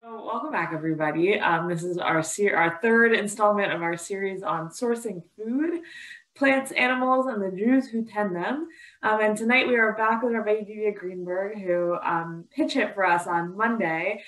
So welcome back, everybody. This is our third installment of our series on sourcing food, plants, animals, and the Jews who tend them. And tonight we are back with Rabbi Greenberg, who pitch hit for us on Monday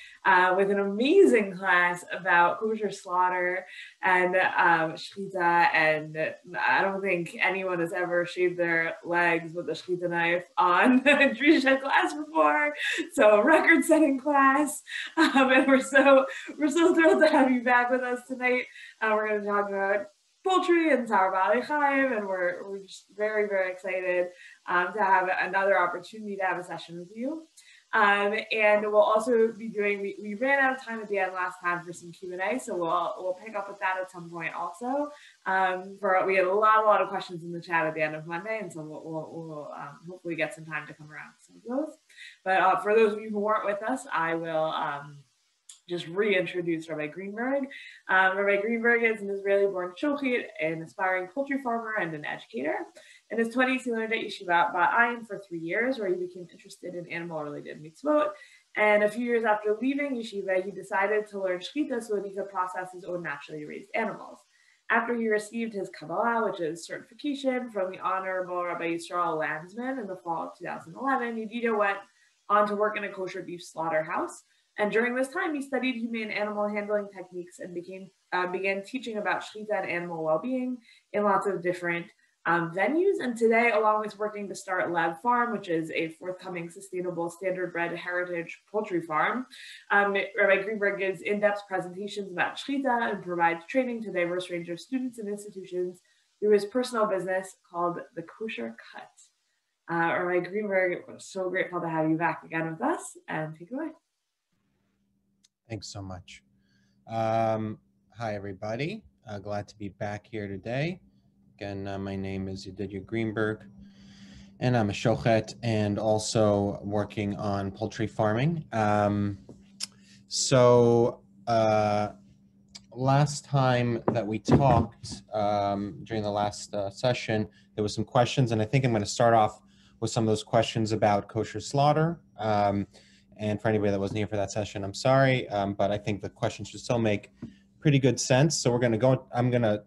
with an amazing class about kosher slaughter and Shechita. And I don't think anyone has ever shaved their legs with a Shechita knife on a Drisha class before. So record-setting class. And we're so thrilled to have you back with us tonight. We're going to talk about poultry and sour valley chaim, and we're just very, very excited to have another opportunity to have a session with you. And we'll also be doing, we ran out of time at the end last time for some Q&A, so we'll pick up with that at some point also. We had a lot of questions in the chat at the end of Monday, and so we'll hopefully get some time to come around to some of those. But for those of you who weren't with us, I will just reintroduce Rabbi Greenberg. Rabbi Greenberg is an Israeli-born shochet, an aspiring poultry farmer, and an educator. In his 20s, he learned at Yeshiva Ba'ayin for 3 years, where he became interested in animal-related mitzvot. And a few years after leaving Yeshiva, he decided to learn Shechita so that he could process his own naturally raised animals. After he received his Kabbalah, which is certification from the Honorable Rabbi Yisrael Landsman in the fall of 2011, Yadidya went on to work in a kosher beef slaughterhouse. And during this time, he studied humane animal handling techniques and began teaching about Shrita and animal well-being in lots of different venues. And today, along with working to start Lab Farm, which is a forthcoming sustainable standard-bred heritage poultry farm, Rabbi Greenberg gives in-depth presentations about Shrita and provides training to a diverse range of students and institutions through his personal business called the Kosher Cut. Rabbi Greenberg, we're so grateful to have you back again with us, and take it away. Thanks so much. Hi, everybody. Glad to be back here today. Again, my name is Yadidya Greenberg, and I'm a shochet and also working on poultry farming. Last time that we talked, during the last session, there was some questions, and I think I'm going to start off with some of those questions about kosher slaughter. And for anybody that wasn't here for that session, I'm sorry, but I think the questions should still make pretty good sense. So we're going to go, I'm going to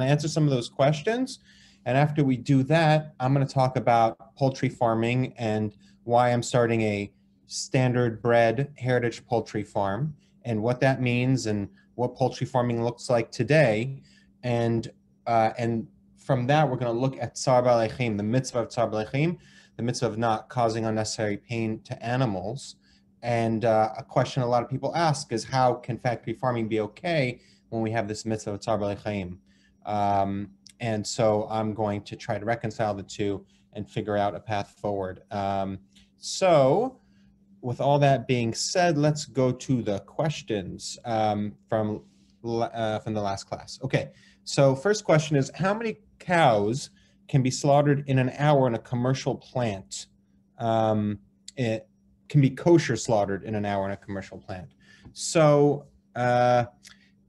answer some of those questions. And after we do that, I'm going to talk about poultry farming and why I'm starting a standard bred heritage poultry farm and what that means and what poultry farming looks like today. And from that, we're going to look at tzar b'alei chaim, the mitzvah of tzar b'alei chaim, the mitzvah of not causing unnecessary pain to animals. And a question a lot of people ask is, how can factory farming be okay when we have this mitzvah of tzar b'alei chaim? And so I'm going to try to reconcile the two and figure out a path forward. So with all that being said, let's go to the questions from the last class. Okay, so first question is, how many cows can be slaughtered in an hour in a commercial plant? It can be kosher slaughtered in an hour in a commercial plant. So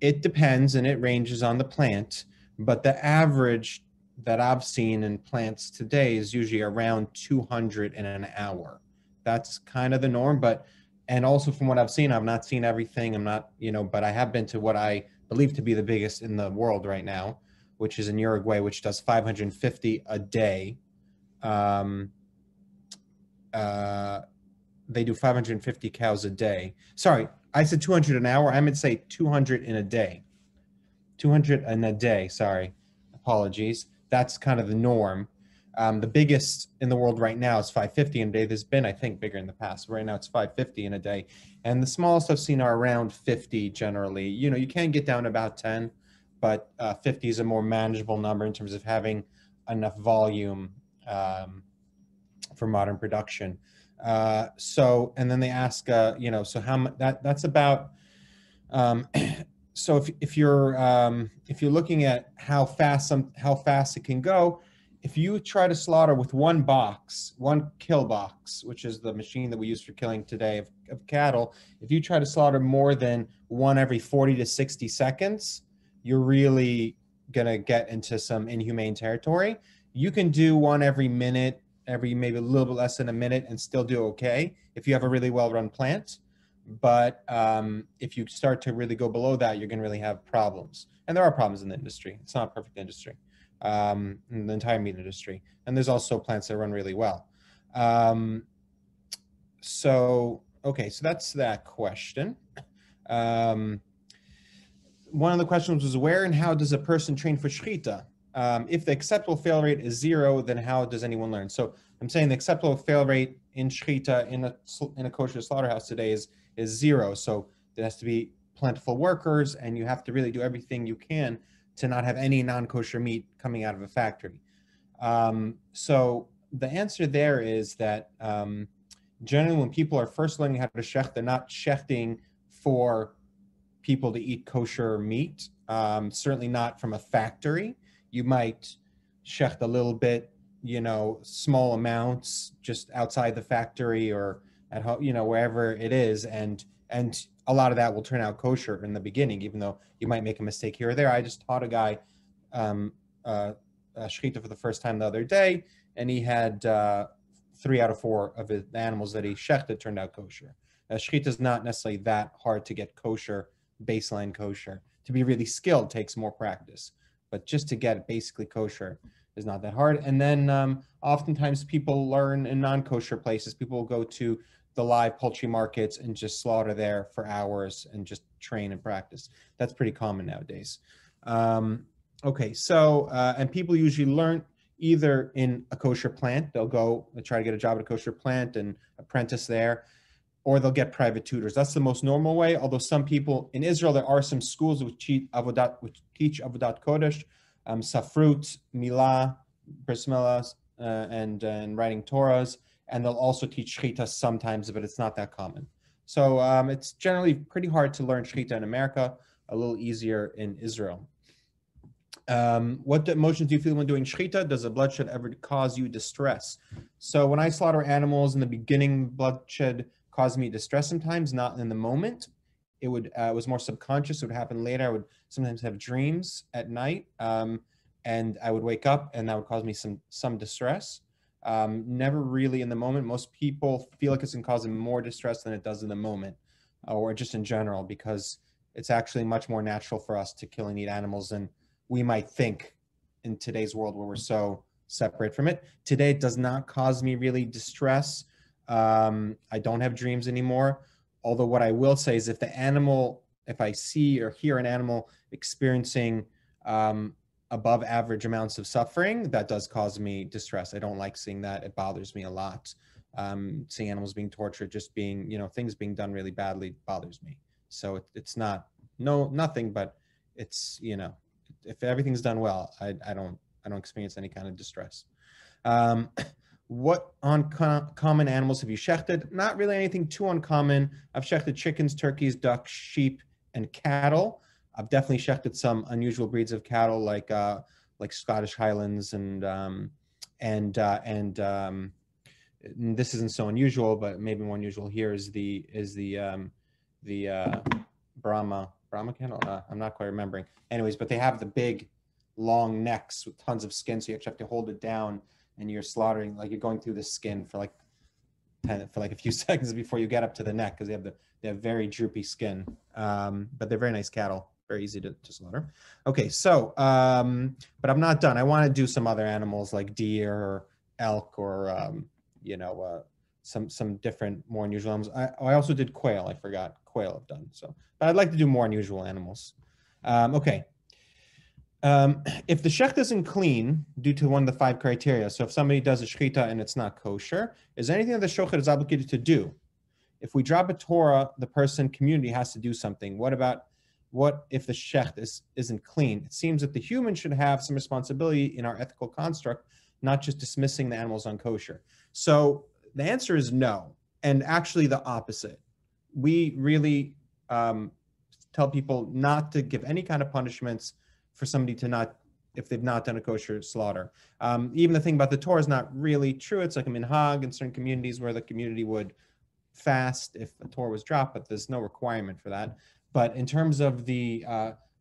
it depends and it ranges on the plant, but the average that I've seen in plants today is usually around 200 in an hour. That's kind of the norm, and also from what I've seen, I've not seen everything. I'm not, but I have been to what I believe to be the biggest in the world right now, which is in Uruguay, which does 550 a day. They do 550 cows a day. Sorry, I said 200 an hour. I meant to say 200 in a day. 200 in a day, sorry. Apologies. That's kind of the norm. The biggest in the world right now is 550 in a day. There's been, I think, bigger in the past. Right now it's 550 in a day. And the smallest I've seen are around 50 generally. You can get down to about 10. But 50 is a more manageable number in terms of having enough volume for modern production. And then they ask, so how much that's about. So if you're looking at how fast it can go, if you try to slaughter with one kill box, which is the machine that we use for killing today of cattle, if you try to slaughter more than one every 40 to 60 seconds, you're really gonna get into some inhumane territory. You can do one every minute, every maybe a little bit less than a minute, and still do okay if you have a really well-run plant. But if you start to really go below that, you're going to really have problems. And there are problems in the industry. It's not a perfect industry, in the entire meat industry. And there's also plants that run really well. Okay, so that's that question. One of the questions was, where and how does a person train for Shechita? If the acceptable fail rate is 0, then how does anyone learn? So I'm saying the acceptable fail rate in Shechita in a kosher slaughterhouse today is 0. So there has to be plentiful workers, and you have to really do everything you can to not have any non-kosher meat coming out of a factory. So the answer there is that generally when people are first learning how to shecht, they're not shechting for people to eat kosher meat, certainly not from a factory. You might shecht a little bit, small amounts just outside the factory or at home, wherever it is. And a lot of that will turn out kosher in the beginning, even though you might make a mistake here or there. I just taught a guy Shechita for the first time the other day, and he had 3 out of 4 of the animals that he shechted turned out kosher. Shechita is not necessarily that hard to get kosher, baseline kosher. To be really skilled takes more practice, but just to get basically kosher is not that hard. And then oftentimes people learn in non-kosher places. People will go to the live poultry markets and just slaughter there for hours and just train and practice. That's pretty common nowadays. Okay, so, and people usually learn either in a kosher plant. They'll go and try to get a job at a kosher plant and apprentice there, or they'll get private tutors. That's the most normal way, although some people, in Israel, there are some schools which teach Avodat Kodesh, Safrut, Milah, Bris Milah, and writing Torahs, and they'll also teach Shechita sometimes, but it's not that common. So it's generally pretty hard to learn Shechita in America, a little easier in Israel. What emotions do you feel when doing Shechita? Does the bloodshed ever cause you distress? So when I slaughter animals in the beginning, bloodshed caused me distress sometimes, not in the moment. It was more subconscious. It would happen later. I would sometimes have dreams at night, and I would wake up, and that would cause me some distress. Never really in the moment. Most people feel like it's going to cause them more distress than it does in the moment, or just in general, because it's actually much more natural for us to kill and eat animals than we might think in today's world where we're so separate from it. Today, it does not cause me really distress. I don't have dreams anymore. Although what I will say is if I see or hear an animal experiencing above average amounts of suffering, that does cause me distress. I don't like seeing that. It bothers me a lot. Seeing animals being tortured, just being, things being done really badly bothers me. So it's nothing, but it's, if everything's done well, I don't experience any kind of distress. What uncommon animals have you shechted? Not really anything too uncommon. I've shechted chickens, turkeys, ducks, sheep, and cattle. I've definitely shechted some unusual breeds of cattle, like Scottish Highlands, and this isn't so unusual, but maybe more unusual here is the Brahma cattle. I'm not quite remembering. Anyways, but they have the big, long necks with tons of skin, so you actually have to hold it down, and you're slaughtering, like you're going through the skin for like a few seconds before you get up to the neck, because they have very droopy skin. But they're very nice cattle, very easy to slaughter. Okay, so but I'm not done. I want to do some other animals like deer or elk or some different, more unusual animals. I also did quail. I forgot quail I've done. So, but I'd like to do more unusual animals. Okay. If the shecht isn't clean due to one of the 5 criteria, so if somebody does a shechita and it's not kosher, is there anything that the shochet is obligated to do? If we drop a Torah, the person community has to do something. What if the shecht isn't clean? It seems that the human should have some responsibility in our ethical construct, not just dismissing the animals unkosher. So the answer is no, and actually the opposite. We really tell people not to give any kind of punishments for somebody if they've not done a kosher slaughter. Even the thing about the Torah is not really true. It's like a minhag in certain communities where the community would fast if a Torah was dropped, but there's no requirement for that. But in terms of the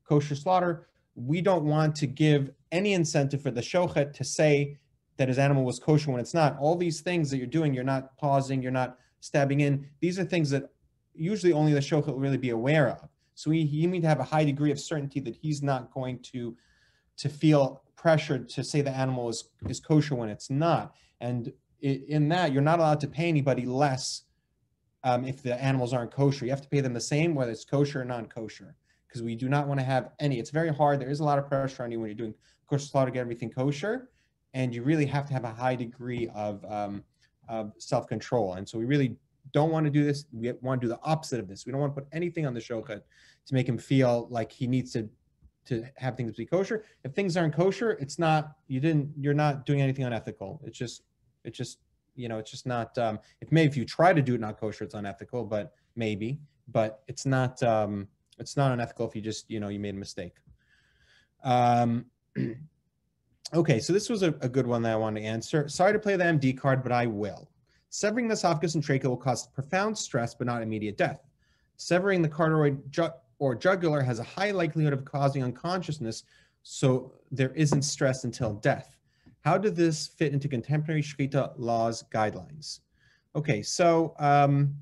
kosher slaughter, we don't want to give any incentive for the shochet to say that his animal was kosher when it's not. All these things that you're doing, you're not pausing, you're not stabbing in. These are things that usually only the shochet will really be aware of. So you need to have a high degree of certainty that he's not going to feel pressured to say the animal is kosher when it's not. And in that, you're not allowed to pay anybody less if the animals aren't kosher. You have to pay them the same, whether it's kosher or non-kosher, because we do not want to have any. It's very hard. There is a lot of pressure on you when you're doing kosher slaughter to get everything kosher, and you really have to have a high degree of self-control. And so we really don't want to do this. We want to do the opposite of this. We don't want to put anything on the shochet to make him feel like he needs to have things be kosher. If things aren't kosher, it's not, you're not doing anything unethical. It's just not, if you try to do it not kosher, it's unethical, but it's not unethical if you just, you made a mistake. Okay, so this was a good one that I wanted to answer. Sorry to play the MD card, but I will. Severing the esophagus and trachea will cause profound stress, but not immediate death. Severing the carotid or jugular has a high likelihood of causing unconsciousness, so there isn't stress until death. How did this fit into contemporary Shechita laws guidelines? Okay, so I'm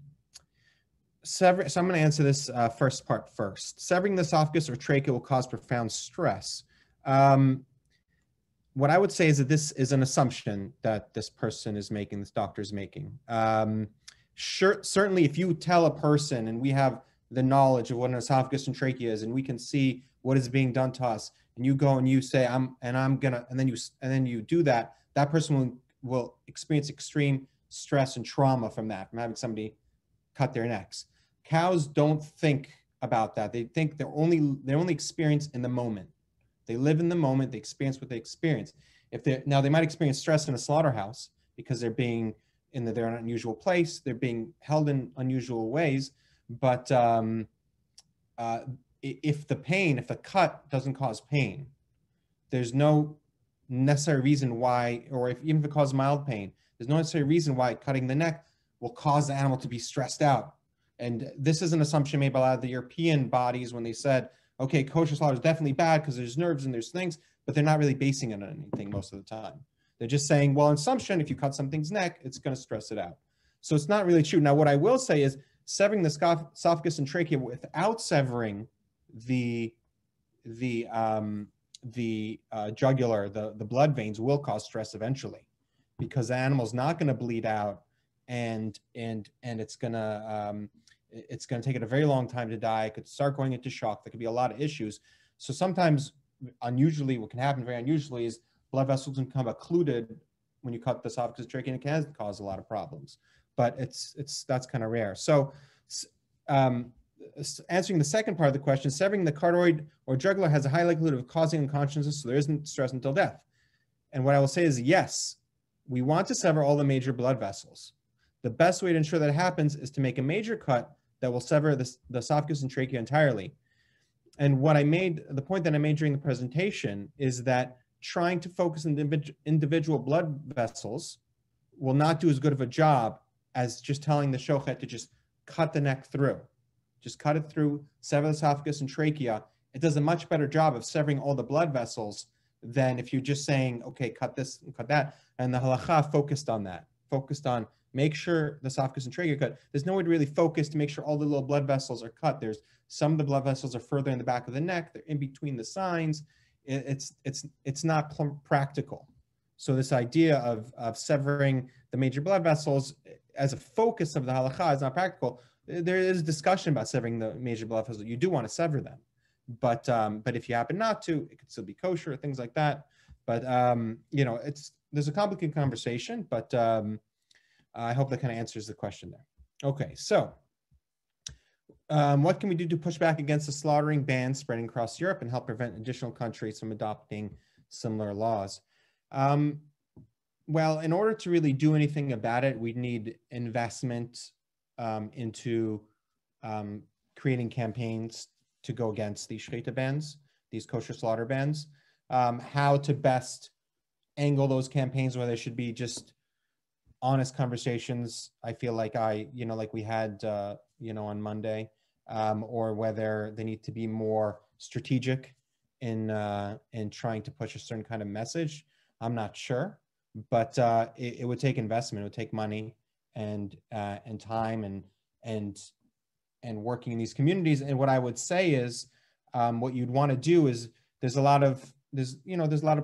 going to answer this first part first. Severing the esophagus or trachea will cause profound stress. What I would say is that this is an assumption that this person is making, this doctor is making. Certainly, if you tell a person, and we have the knowledge of what an esophagus and trachea is, and we can see what is being done to us, and you go and you say, and then you do that, that person will experience extreme stress and trauma from having somebody cut their necks. Cows don't think about that. They think they're only experience in the moment. They live in the moment. They experience what they experience. Now they might experience stress in a slaughterhouse because they're in an unusual place. They're being held in unusual ways. But if the cut doesn't cause pain, there's no necessary reason why, or even if it causes mild pain, there's no necessary reason why cutting the neck will cause the animal to be stressed out. And this is an assumption made by a lot of the European bodies when they said, okay, kosher slaughter is definitely bad because there's nerves and there's things, but they're not really basing it on anything most of the time. They're just saying, well, in assumption, if you cut something's neck, it's going to stress it out. So it's not really true. Now, what I will say is severing the esophagus and trachea without severing the jugular, the blood veins, will cause stress eventually, because the animal's not going to bleed out, and it's going to take it a very long time to die. It could start going into shock. There could be a lot of issues. So sometimes, unusually, what can happen very unusually is blood vessels can become occluded when you cut the esophagus and trachea, and it can cause a lot of problems. But that's kind of rare. So answering the second part of the question, severing the carotid or jugular has a high likelihood of causing unconsciousness, so there isn't stress until death. And what I will say is, yes, we want to sever all the major blood vessels. The best way to ensure that happens is to make a major cut that will sever the esophagus and trachea entirely. And the point that I made during the presentation is that trying to focus on individual blood vessels will not do as good of a job as just telling the shochet to just cut the neck through. Just cut it through, sever the esophagus and trachea. It does a much better job of severing all the blood vessels than if you're just saying, okay, cut this and cut that. And the halacha focused on that, focused on make sure the esophagus and trachea are cut. There's no way to really focus to make sure all the little blood vessels are cut. There's some of the blood vessels are further in the back of the neck. They're in between the signs. It's not practical. So this idea of severing the major blood vessels as a focus of the halacha is not practical. There is discussion about severing the major blood vessels. You do want to sever them, but if you happen not to, it could still be kosher, things like that. But there's a complicated conversation. But I hope that kind of answers the question there. Okay, so what can we do to push back against the slaughtering ban spreading across Europe and help prevent additional countries from adopting similar laws? Well, in order to really do anything about it, we need investment into creating campaigns to go against these Shechita bans, these kosher slaughter bans. How to best angle those campaigns, where there should be just honest conversations. I feel like like we had, on Monday, or whether they need to be more strategic in trying to push a certain kind of message. I'm not sure, but it would take investment. It would take money and time and working in these communities. And what I would say is, what you'd want to do is there's a lot of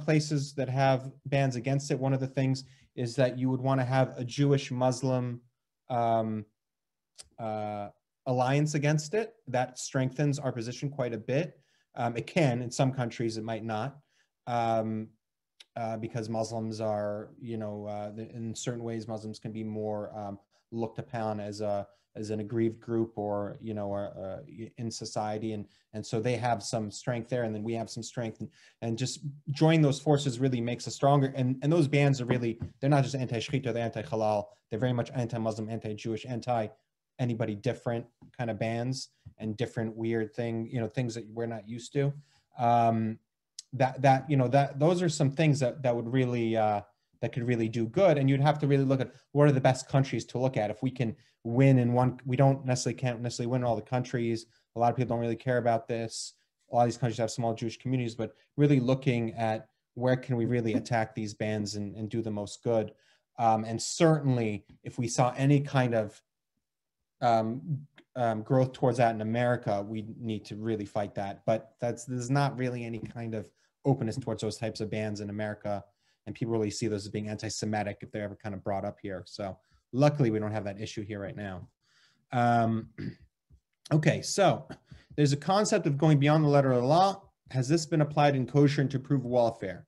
places that have bans against it. One of the things is that you would want to have a Jewish Muslim alliance against it. That strengthens our position quite a bit. It can, in some countries, it might not, because Muslims are, in certain ways, Muslims can be more looked upon as an aggrieved group, or in society, and so they have some strength there, and then we have some strength, and just joining those forces really makes us stronger. And those bans are really, they're not just anti-Shechita, they're anti-halal, they're very much anti-Muslim, anti-Jewish, anti-anybody different kind of bans, and different weird things that we're not used to. Those are some things that would really that could really do good. And you'd have to really look at what are the best countries to look at. If we can win in one, we can't necessarily win in all the countries. A lot of people don't really care about this. A lot of these countries have small Jewish communities, but really looking at where can we really attack these bans and do the most good. And certainly if we saw any kind of growth towards that in America, we need to really fight that. But there's not really any kind of openness towards those types of bans in America, and people really see those as being anti-Semitic if they're ever kind of brought up here. So luckily we don't have that issue here right now. Okay, so there's a concept of going beyond the letter of the law. Has this been applied in kosher and to improve welfare?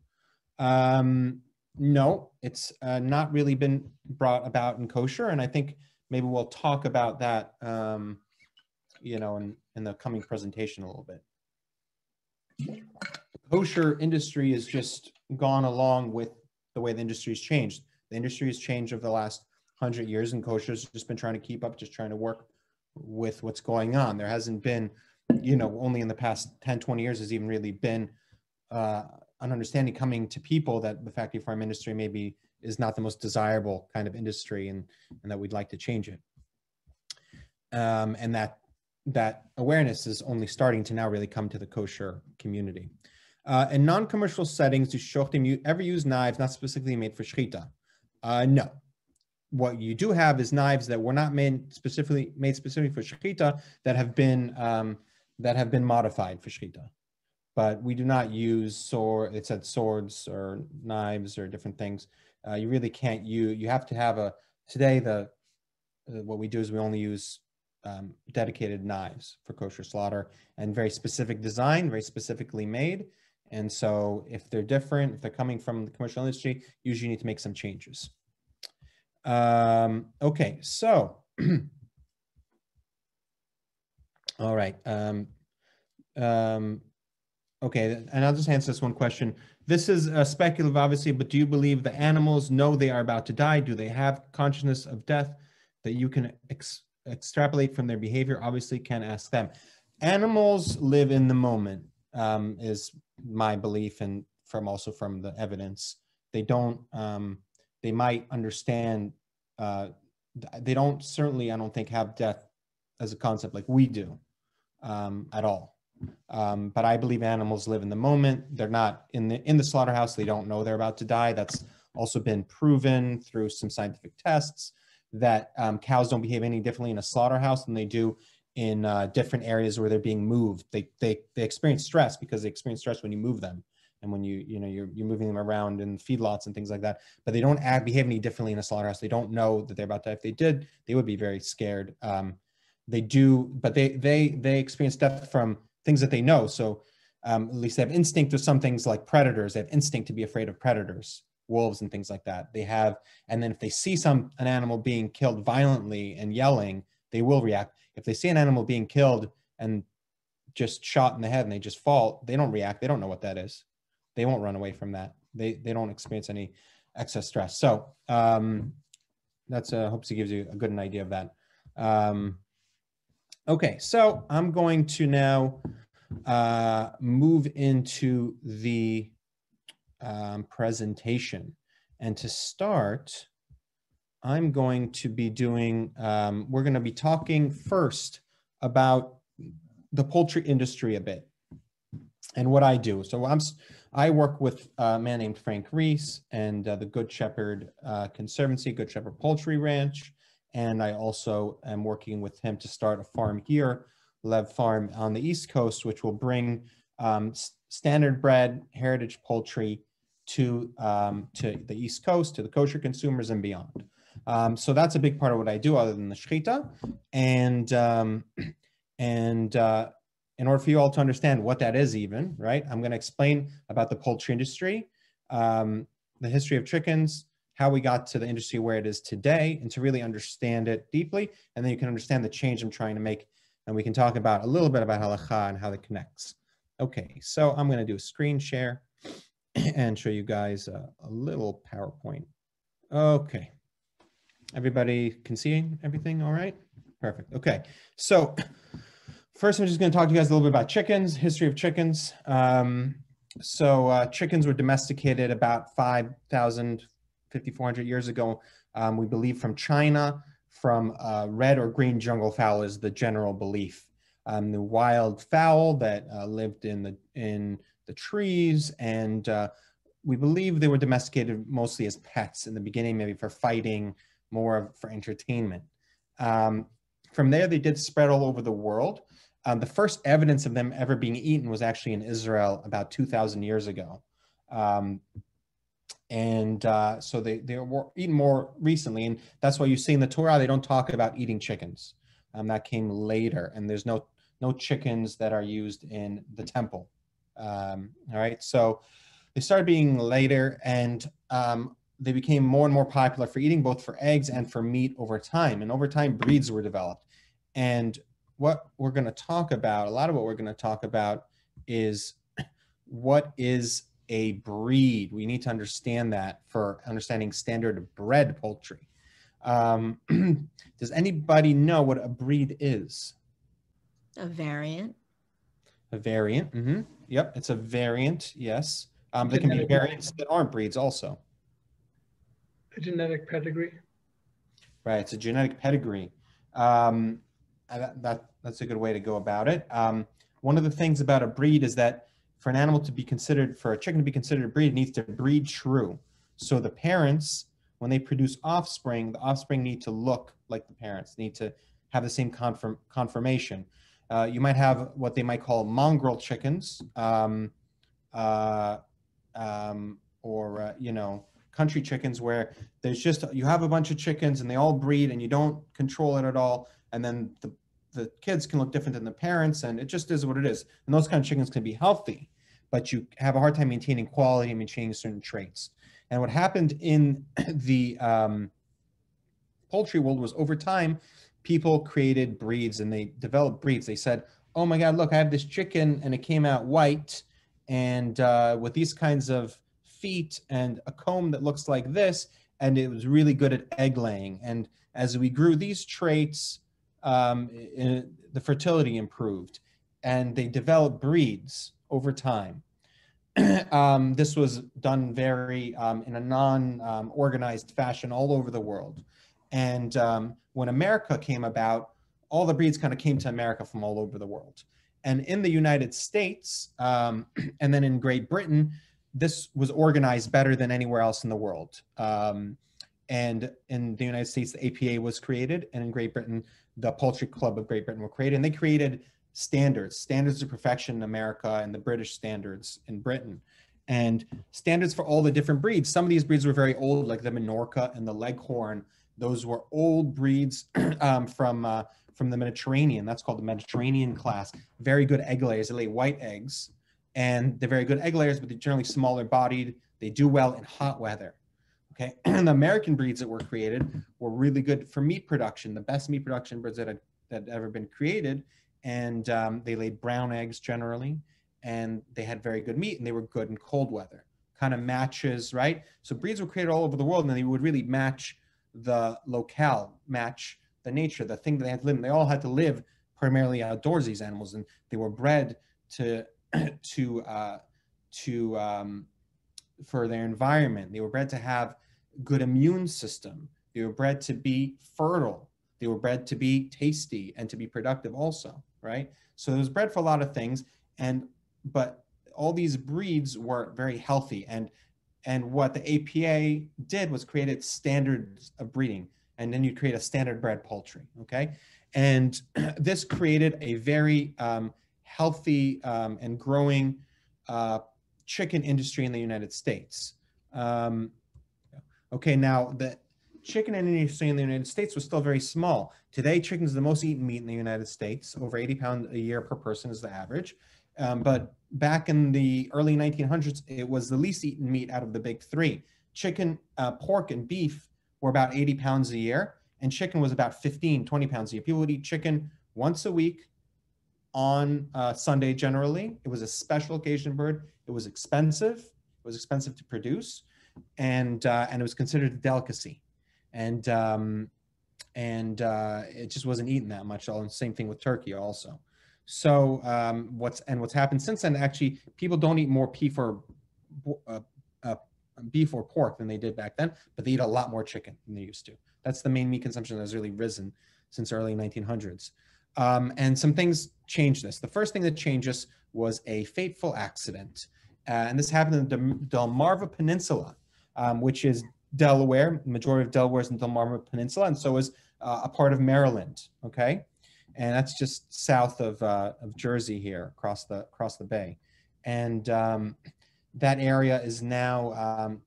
No, it's not really been brought about in kosher, and I think maybe we'll talk about that, in the coming presentation a little bit. The kosher industry has just gone along with the way the industry's changed. The industry has changed over the last 100 years, and kosher's just been trying to keep up, just trying to work with what's going on. There hasn't been, only in the past 10, 20 years has even really been an understanding coming to people that the factory farm industry maybe is not the most desirable kind of industry, and that we'd like to change it. And that awareness is only starting to now really come to the kosher community. In non-commercial settings, do shochtim ever use knives not specifically made for shechita? No. What you do have is knives that were not made specifically for shechita that have been modified for shechita. But we do not use swords or knives or different things. You really can't use. You have to have today what we do is we only use dedicated knives for kosher slaughter, and very specific design, very specifically made. And so if they're different, if they're coming from the commercial industry, usually you need to make some changes. Okay, so, all right. Okay, and I'll just answer this one question. This is speculative, obviously, but do you believe the animals know they are about to die? Do they have consciousness of death that you can extrapolate from their behavior? Obviously, can't ask them. Animals live in the moment, is my belief, and also from the evidence. They don't, they might understand, they don't certainly, I don't think, have death as a concept like we do at all. But I believe animals live in the moment. They're not in the slaughterhouse. They don't know they're about to die. That's also been proven through some scientific tests that cows don't behave any differently in a slaughterhouse than they do in different areas where they're being moved. They experience stress because they experience stress when you move them, and when you're moving them around in feedlots and things like that. But they don't behave any differently in a slaughterhouse. They don't know that they're about to die. If they did, they would be very scared. They do, but they experience death from things that they know. So at least they have instinct to some things like predators. They have instinct to be afraid of predators, wolves and things like that. They have, and then if they see an animal being killed violently and yelling, they will react. If they see an animal being killed and just shot in the head and they just fall, they don't react. They don't know what that is. They won't run away from that. They don't experience any excess stress. So that's hopes it gives you a good idea of that. Okay, so I'm going to now move into the presentation. And to start, I'm going to be doing, we're going to be talking first about the poultry industry a bit and what I do. So I work with a man named Frank Reese and the Good Shepherd Conservancy, Good Shepherd Poultry Ranch. And I also am working with him to start a farm here, Lev Farm on the East Coast, which will bring standard bred heritage poultry to the East Coast, to the kosher consumers and beyond. So that's a big part of what I do, other than the Shechita. And in order for you all to understand what that is, even, right, I'm going to explain about the poultry industry, the history of chickens, how we got to the industry where it is today, and to really understand it deeply. And then you can understand the change I'm trying to make. And we can talk about a little bit about halacha and how it connects. Okay, so I'm going to do a screen share and show you guys a little PowerPoint. Okay. Everybody can see everything all right? Perfect. Okay. So first, I'm just going to talk to you guys a little bit about chickens, history of chickens. Chickens were domesticated about 5,000, 5,400 years ago, we believe, from China, from red or green jungle fowl is the general belief. The wild fowl that lived in the trees, and we believe they were domesticated mostly as pets in the beginning, maybe for fighting, more for entertainment. From there, they did spread all over the world. The first evidence of them ever being eaten was actually in Israel about 2,000 years ago. So they were eaten more recently, and that's why you see in the Torah, they don't talk about eating chickens. That came later, and there's no chickens that are used in the temple. All right, so they started being later, and they became more and more popular for eating, both for eggs and for meat over time. And over time, breeds were developed. And what we're going to talk about, a lot of what we're going to talk about is what is a breed. We need to understand that for understanding standard bred poultry. Does anybody know what a breed is? A variant. A variant. Mm-hmm. Yep, it's a variant. Yes. There can be variants that aren't breeds also. A genetic pedigree. Right, it's a genetic pedigree. That's a good way to go about it. One of the things about a breed is that for an animal to be considered, for a chicken to be considered a breed, it needs to breed true. So the parents, when they produce offspring, the offspring need to look like the parents, need to have the same conformation. You might have what they might call mongrel chickens, country chickens, where there's just, you have a bunch of chickens and they all breed and you don't control it at all. And then the kids can look different than the parents, and it just is what it is. And those kind of chickens can be healthy, but you have a hard time maintaining quality and maintaining certain traits. And what happened in the poultry world was, over time, people created breeds and they developed breeds. They said, oh my God, look, I have this chicken and it came out white and with these kinds of feet and a comb that looks like this, and it was really good at egg laying. And as we grew these traits, the fertility improved, and they developed breeds over time. This was done very in a non-organized fashion all over the world. And when America came about, all the breeds kind of came to America from all over the world. And in the United States, and then in Great Britain, this was organized better than anywhere else in the world. And in the United States, the APA was created, and in Great Britain, the Poultry Club of Great Britain were created, and they created standards of perfection in America and the British standards in Britain, and standards for all the different breeds. Some of these breeds were very old, like the Minorca and the Leghorn. Those were old breeds from the Mediterranean. That's called the Mediterranean class. Very good egg layers. They lay white eggs, and they're very good egg layers, but they're generally smaller bodied. They do well in hot weather. Okay, and the American breeds that were created were really good for meat production, the best meat production birds that had ever been created. And they laid brown eggs generally, and they had very good meat, and they were good in cold weather. Kind of matches, right? So breeds were created all over the world, and they would really match the locale, match the nature, the thing that they had to live in. They all had to live primarily outdoors, these animals, and they were bred for their environment. They were bred to have good immune system. They were bred to be fertile. They were bred to be tasty and to be productive also, right? So it was bred for a lot of things, but all these breeds were very healthy. And what the APA did was created standards of breeding. and then you'd create a standard bred poultry, okay? And this created a very healthy and growing chicken industry in the United States. Okay, now the chicken industry in the United States was still very small. Today, chicken is the most eaten meat in the United States. Over 80 pounds a year per person is the average. But back in the early 1900s, it was the least eaten meat out of the big three. Chicken, pork, and beef were about 80 pounds a year, and chicken was about 15, 20 pounds a year. People would eat chicken once a week on Sunday generally. It was a special occasion bird. It was expensive. It was expensive to produce, and it was considered a delicacy. And it just wasn't eaten that much. And same thing with turkey also. So what's happened since then? Actually, people don't eat more beef or pork than they did back then, but they eat a lot more chicken than they used to. That's the main meat consumption that has really risen since early 1900s. And some things changed this. The first thing that changed this was a fateful accident. And this happened in the Delmarva Peninsula, which is Delaware. The majority of Delaware is in the Delmarva Peninsula, and so is a part of Maryland, okay? And that's just south of Jersey here, across the bay. And that area is now,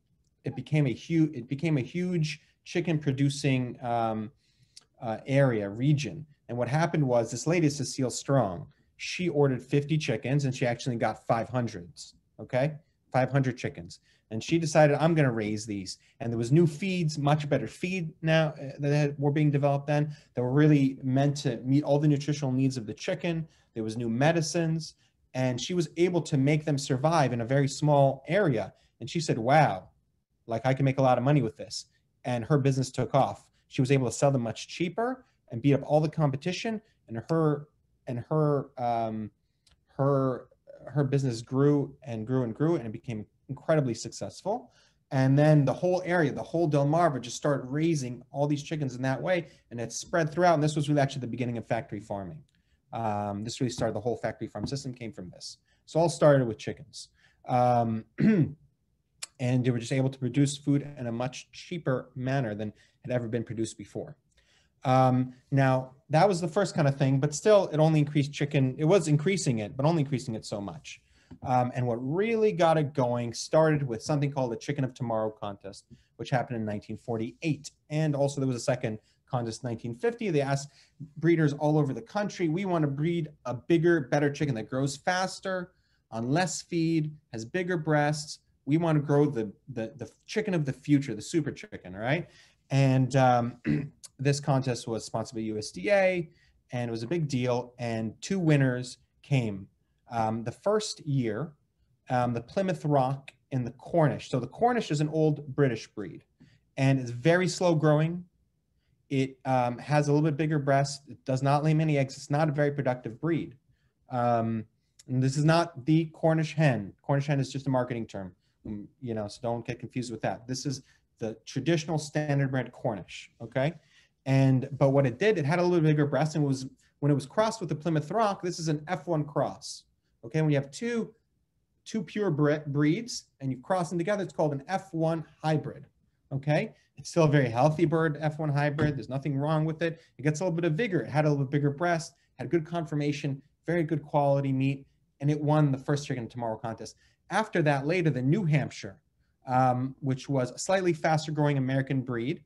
it became a huge chicken producing region. And what happened was, this lady, Cecile Strong, she ordered 50 chickens and she actually got 500, okay? 500 chickens. And she decided, I'm going to raise these. And there was new feeds, much better feed now that were being developed then, that were really meant to meet all the nutritional needs of the chicken. There was new medicines, and she was able to make them survive in a very small area. And she said, wow, like I can make a lot of money with this. And her business took off. She was able to sell them much cheaper and beat up all the competition. And her business grew and grew and grew, and it became incredibly successful. And then the whole area, the whole Delmarva, just started raising all these chickens in that way, and it spread throughout. And this was really actually the beginning of factory farming. This really started, the whole factory farm system came from this. So it all started with chickens. And they were just able to produce food in a much cheaper manner than had ever been produced before. Now, that was the first kind of thing, but still it only increased chicken. It was increasing it, but only increasing it so much. And what really got it going started with something called the Chicken of Tomorrow contest, which happened in 1948. And also there was a second contest in 1950. They asked breeders all over the country, we want to breed a bigger, better chicken that grows faster, on less feed, has bigger breasts. We want to grow the chicken of the future, the super chicken, right? And this contest was sponsored by USDA, and it was a big deal. And two winners came. The first year, the Plymouth Rock and the Cornish. So the Cornish is an old British breed, and it's very slow growing. It has a little bit bigger breast. It does not lay many eggs. It's not a very productive breed. And this is not the Cornish hen. Cornish hen is just a marketing term, you know, so don't get confused with that. This is the traditional standard bred Cornish, okay? But what it did, it had a little bigger breast, and when it was crossed with the Plymouth Rock, this is an F1 cross, okay? When you have two pure breeds and you cross them together, it's called an F1 hybrid, okay? It's still a very healthy bird, F1 hybrid. There's nothing wrong with it. It gets a little bit of vigor. It had a little bit bigger breast, had good conformation, very good quality meat, and it won the first Chicken of Tomorrow contest. After that, later, the New Hampshire, which was a slightly faster growing American breed,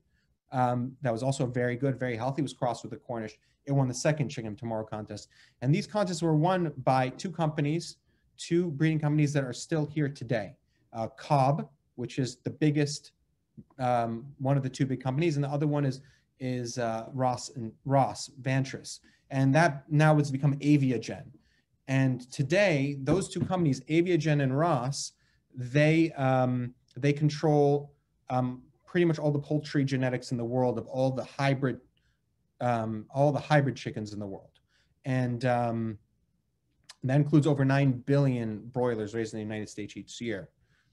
that was also very good, very healthy, was crossed with the Cornish. It won the second Chicken of Tomorrow contest. And these contests were won by two breeding companies that are still here today. Cobb, which is the biggest, one of the two big companies, and the other one is Ross Vantris. And that now has become Aviagen. And today, those two companies, Aviagen and Ross, they control pretty much all the poultry genetics in the world of all the hybrid chickens in the world. And that includes over 9 billion broilers raised in the United States each year,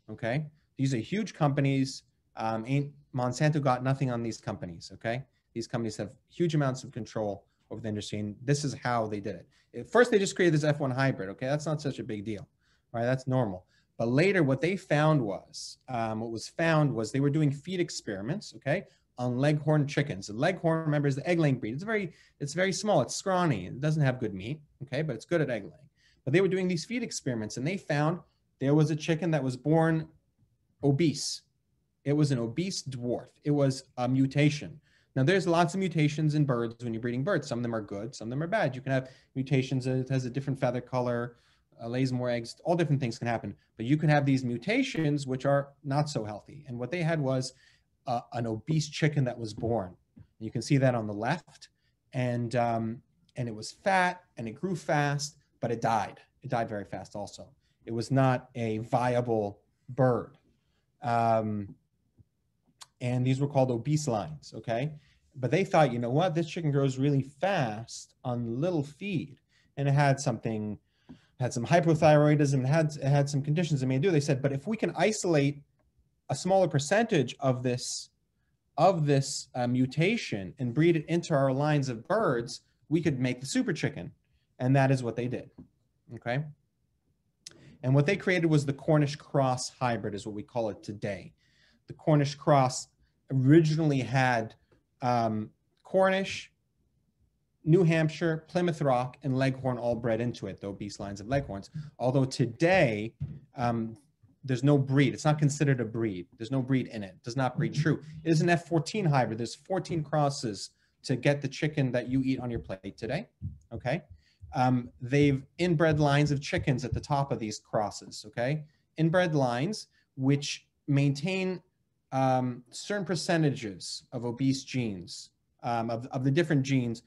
okay? These are huge companies. Monsanto got nothing on these companies, okay? These companies have huge amounts of control over the industry, and this is how they did it. At first, they just created this F1 hybrid, okay? That's not such a big deal, right? That's normal. But later, what they found was, they were doing feed experiments, okay? on Leghorn chickens. The Leghorn, remember, is the egg-laying breed. It's very small. It's scrawny. It doesn't have good meat, okay, but it's good at egg laying. But they were doing these feed experiments, and they found there was a chicken that was born obese. It was an obese dwarf. It was a mutation. Now, there's lots of mutations in birds when you're breeding birds. Some of them are good, some of them are bad. You can have mutations. It has a different feather color, lays more eggs. All different things can happen. But you can have these mutations which are not so healthy. And what they had was an obese chicken that was born. And you can see that on the left. And it was fat, and it grew fast, but it died. It died very fast also. It was not a viable bird. And these were called obese lines, okay? But they thought, you know what, this chicken grows really fast on little feed. And it had some hypothyroidism, it had some conditions it may do. They said, but if we can isolate a smaller percentage of this mutation and breed it into our lines of birds, we could make the super chicken. And that is what they did, okay? And what they created was the Cornish Cross hybrid, is what we call it today. The Cornish Cross originally had Cornish, New Hampshire, Plymouth Rock, and Leghorn all bred into it, the obese lines of Leghorns. Although today, there's no breed. It's not considered a breed. There's no breed in it. It does not breed true. It is an F14 hybrid. There's 14 crosses to get the chicken that you eat on your plate today, okay? They've inbred lines of chickens at the top of these crosses, okay? Inbred lines which maintain certain percentages of obese genes, of the different genes,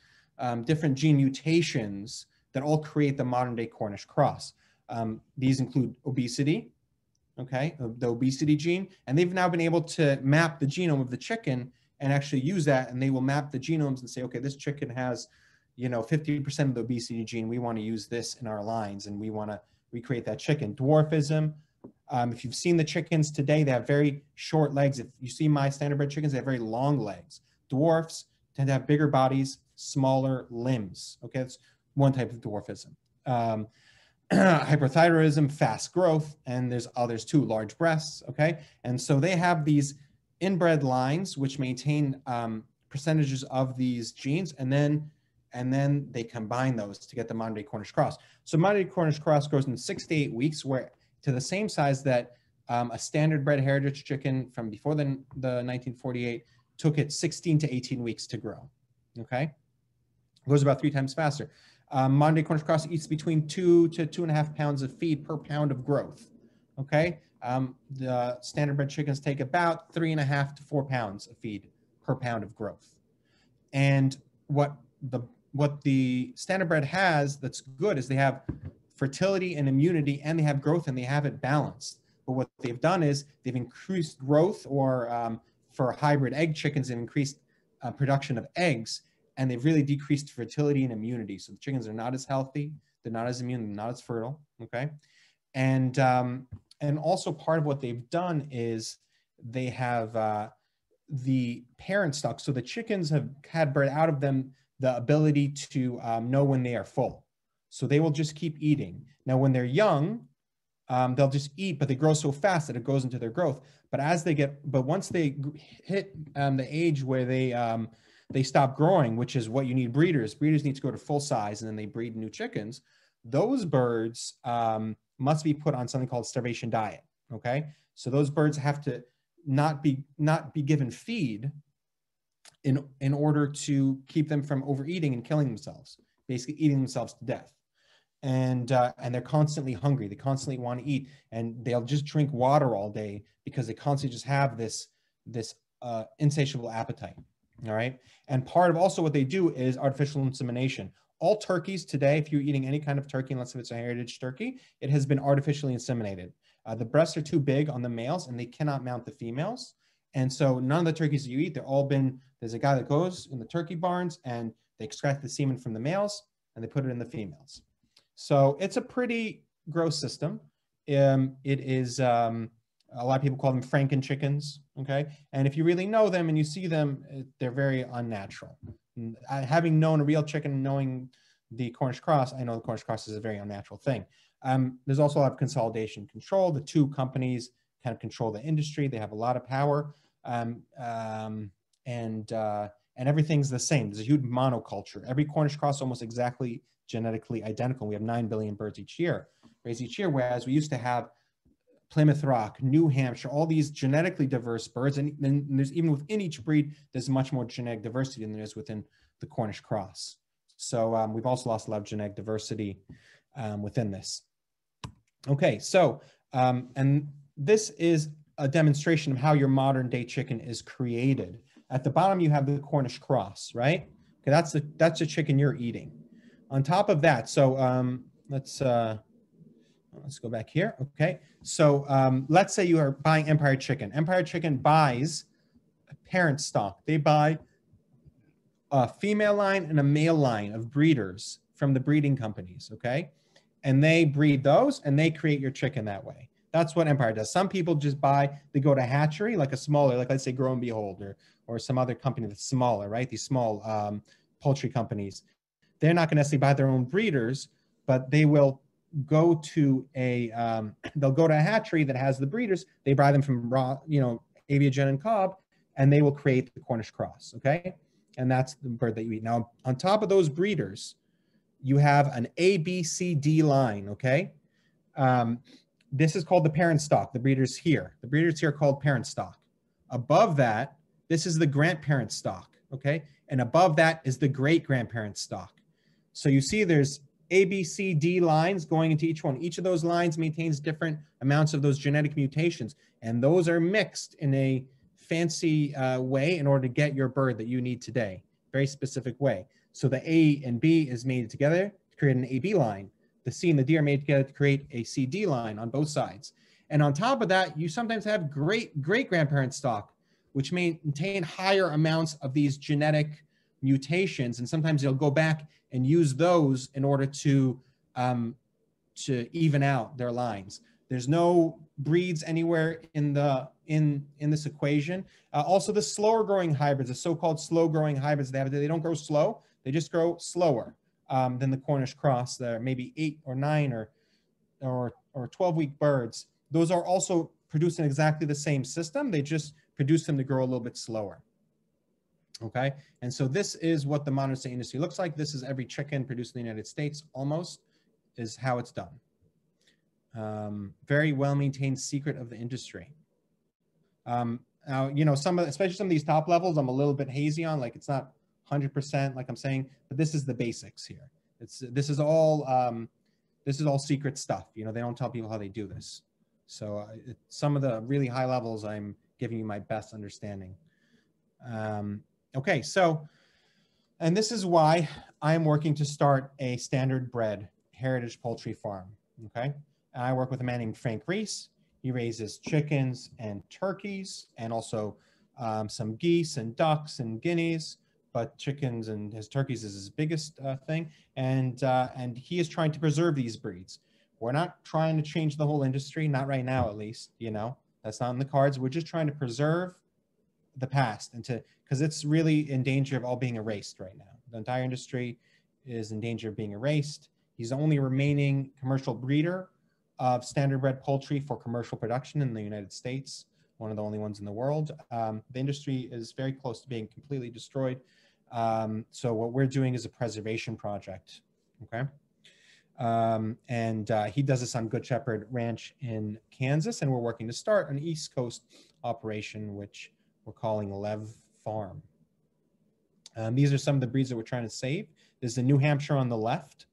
different gene mutations that all create the modern day Cornish cross. These include obesity, okay, the obesity gene, and they've now been able to map the genome of the chicken and actually use that, and they will map the genomes and say, okay, this chicken has, 50% of the obesity gene. We want to use this in our lines, and we want to recreate that chicken. Dwarfism. If you've seen the chickens today, they have very short legs. If you see my standard bred chickens, they have very long legs. Dwarfs tend to have bigger bodies, smaller limbs. Okay, that's one type of dwarfism. Hyperthyroidism, fast growth, and there's others too, large breasts. Okay, and so they have these inbred lines which maintain percentages of these genes, and then they combine those to get the modern day Cornish cross. So modern day Cornish cross grows in 6 to 8 weeks, where to the same size that a standard bred heritage chicken from before the 1948 took it 16 to 18 weeks to grow. Okay, it goes about 3 times faster. Modern day Cornish cross eats between 2 to 2.5 pounds of feed per pound of growth. Okay, the standard bred chickens take about 3.5 to 4 pounds of feed per pound of growth. And what the standard bred has that's good is they have fertility and immunity, and they have growth, and they have it balanced. But what they've done is they've increased growth, or for hybrid egg chickens, they've increased production of eggs, and they've really decreased fertility and immunity. So the chickens are not as healthy, they're not as immune, they're not as fertile. Okay, and also part of what they've done is they have the parent stock. So the chickens have had bred out of them the ability to know when they are full. So they will just keep eating. Now, when they're young, they'll just eat, but they grow so fast that it goes into their growth. But once they hit the age where they stop growing, which is what you need breeders need to go to full size, and then they breed new chickens. Those birds must be put on something called starvation diet. Okay, so those birds have to not be given feed in order to keep them from overeating and killing themselves, basically eating themselves to death. And they're constantly hungry. They constantly want to eat, and they'll just drink water all day because they constantly just have this insatiable appetite. All right. And part of also what they do is artificial insemination. All turkeys today, if you're eating any kind of turkey, unless if it's a heritage turkey, it has been artificially inseminated. The breasts are too big on the males, and they cannot mount the females. And so none of the turkeys that you eat, there's a guy that goes in the turkey barns, and they extract the semen from the males and they put it in the females. So it's a pretty gross system. It is, a lot of people call them Franken chickens, okay? And if you really know them and you see them, they're very unnatural. Having known a real chicken, knowing the Cornish cross, I know the Cornish cross is a very unnatural thing. There's also a lot of consolidation control. The two companies kind of control the industry. They have a lot of power. And and everything's the same. There's a huge monoculture. Every Cornish cross almost exactly genetically identical. We have 9 billion birds raised each year, whereas we used to have Plymouth Rock, New Hampshire, all these genetically diverse birds. And then there's even within each breed, there's much more genetic diversity than there is within the Cornish cross. So we've also lost a lot of genetic diversity within this. Okay, so, and this is a demonstration of how your modern day chicken is created. At the bottom, you have the Cornish cross, right? Okay, that's the chicken you're eating. On top of that, so let's go back here. Okay, so let's say you are buying Empire Chicken. Empire Chicken buys a parent stock. They buy a female line and a male line of breeders from the breeding companies, okay? And they breed those and they create your chicken that way. That's what Empire does. Some people just they go to hatchery, like a smaller, like let's say Grow and Behold or some other company that's smaller, right? These small poultry companies. They're not going to necessarily buy their own breeders, but they will go to they'll go to a hatchery that has the breeders. They buy them from Aviagen and Cobb, and they will create the Cornish cross, okay? And that's the bird that you eat. Now, on top of those breeders, you have an A, B, C, D line, okay? This is called the parent stock, the breeders here. The breeders here are called parent stock. Above that, this is the grandparent stock, okay? And above that is the great-grandparent stock. So you see there's A, B, C, D lines going into each one. Each of those lines maintains different amounts of those genetic mutations, and those are mixed in a fancy way in order to get your bird that you need today, very specific way. So the A and B is made together to create an AB line. The C and the D are made together to create a CD line on both sides. And on top of that, you sometimes have great-grandparent stock, which maintain higher amounts of these genetic mutations. And sometimes you'll go back and use those in order to even out their lines. There's no breeds anywhere in this equation. Also, the slower growing hybrids, the so-called slow growing hybrids, they don't grow slow. They just grow slower than the Cornish cross. They're maybe 8 or 9 or 12-week birds. Those are also produced in exactly the same system. They just produce them to grow a little bit slower. Okay, and so this is what the modern day industry looks like. This is every chicken produced in the United States, almost, is how it's done. Very well-maintained secret of the industry. Now, especially some of these top levels, I'm a little bit hazy on, like it's not 100% like I'm saying, but this is the basics here. This is all secret stuff. They don't tell people how they do this. So some of the really high levels, I'm giving you my best understanding. Okay, so, and this is why I'm working to start a standard bred heritage poultry farm, okay? And I work with a man named Frank Reese. He raises chickens and turkeys and also some geese and ducks and guineas, but chickens and his turkeys is his biggest thing. And he is trying to preserve these breeds. We're not trying to change the whole industry, not right now at least, that's not in the cards. We're just trying to preserve the past because it's really in danger of all being erased right now. The entire industry is in danger of being erased. He's the only remaining commercial breeder of standard bred poultry for commercial production in the United States, one of the only ones in the world. The industry is very close to being completely destroyed. So what we're doing is a preservation project, okay? He does this on Good Shepherd Ranch in Kansas, and we're working to start an East Coast operation, which we're calling Lev Farm. These are some of the breeds that we're trying to save. There's a New Hampshire on the left,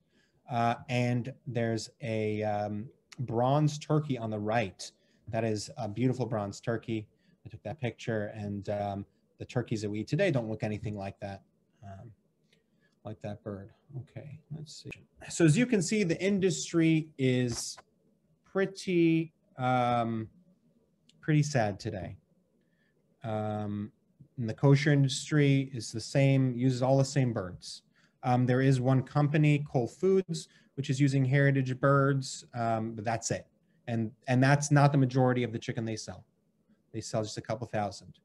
and there's a bronze turkey on the right. That is a beautiful bronze turkey. I took that picture, and the turkeys that we eat today don't look anything like that bird. Okay, let's see. So as you can see, the industry is pretty sad today. And the kosher industry is the same, uses all the same birds. There is one company, Cole Foods, which is using heritage birds, but that's it. And that's not the majority of the chicken they sell. They sell just a couple thousand.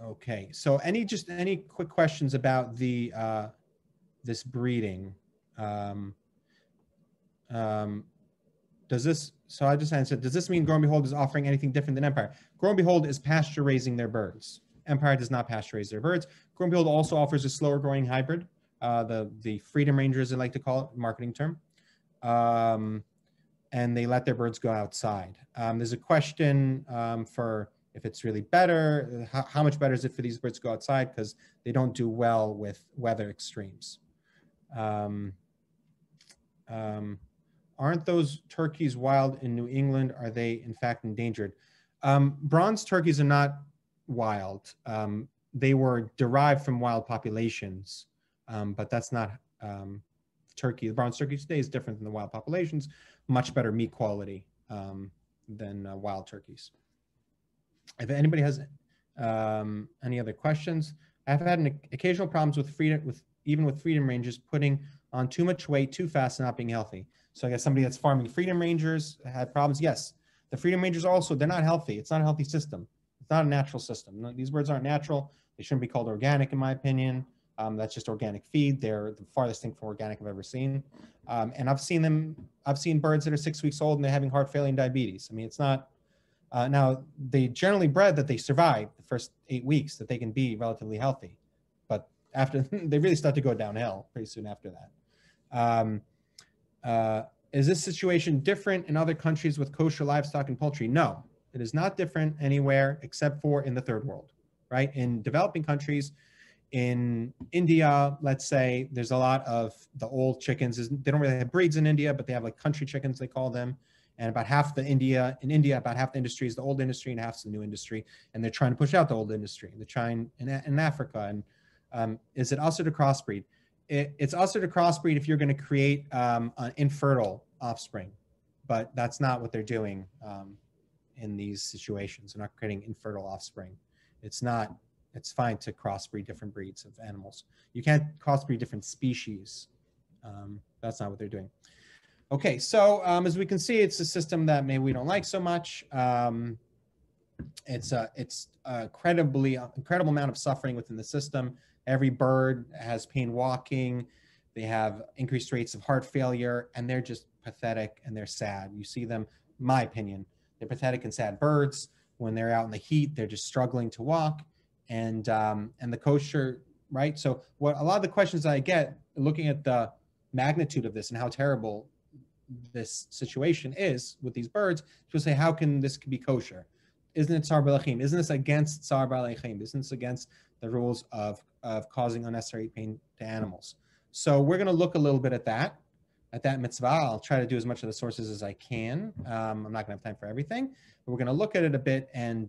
Okay, so any quick questions about this breeding? so I just answered, does this mean Grow and Behold is offering anything different than Empire? Grow and Behold is pasture raising their birds. Empire does not pasture raise their birds. Grow and Behold also offers a slower growing hybrid, the Freedom Ranger, as they like to call it, marketing term. And they let their birds go outside. There's a question for if it's really better, how much better is it for these birds to go outside, because they don't do well with weather extremes. Aren't those turkeys wild in New England? Are they in fact endangered? Bronze turkeys are not wild. They were derived from wild populations, but that's not turkey. The bronze turkey today is different than the wild populations, much better meat quality than wild turkeys. If anybody has any other questions, I've had occasional problems with even with Freedom Rangers putting on too much weight too fast and not being healthy. So I guess somebody that's farming Freedom Rangers had problems. Yes, the Freedom Rangers also, they're not healthy. It's not a healthy system. It's not a natural system. No, these birds aren't natural. They shouldn't be called organic, in my opinion. That's just organic feed. They're the farthest thing from organic I've ever seen. And I've seen birds that are 6 weeks old and they're having heart failure and diabetes. I mean, it's not, now they generally bred that they survive the first 8 weeks, that they can be relatively healthy. But after, they really start to go downhill pretty soon after that. Is this situation different in other countries with kosher livestock and poultry? No, it is not different anywhere except for in the third world, right? In developing countries, in India, let's say, there's a lot of the old chickens. They don't really have breeds in India, but they have like country chickens, they call them. And about half the about half the industry is the old industry and half's the new industry. And they're trying to push out the old industry. They're trying in Africa. And is it also to crossbreed? It's also to crossbreed if you're going to create an infertile offspring, but that's not what they're doing in these situations. They're not creating infertile offspring. It's fine to crossbreed different breeds of animals. You can't crossbreed different species. That's not what they're doing. Okay, so as we can see, it's a system that maybe we don't like so much. It's incredible amount of suffering within the system. Every bird has pain walking. They have increased rates of heart failure, and they're just pathetic and they're sad. You see them, my opinion, they're pathetic and sad birds. When they're out in the heat, they're just struggling to walk. And the kosher, right? So what a lot of the questions I get looking at the magnitude of this and how terrible this situation is with these birds, people say, how can this be kosher? Isn't it Tsar Balachim? Isn't this against Tsar Balachim? Isn't this against the rules of causing unnecessary pain to animals? So we're going to look a little bit at that mitzvah. I'll try to do as much of the sources as I can. I'm not going to have time for everything, but we're going to look at it a bit and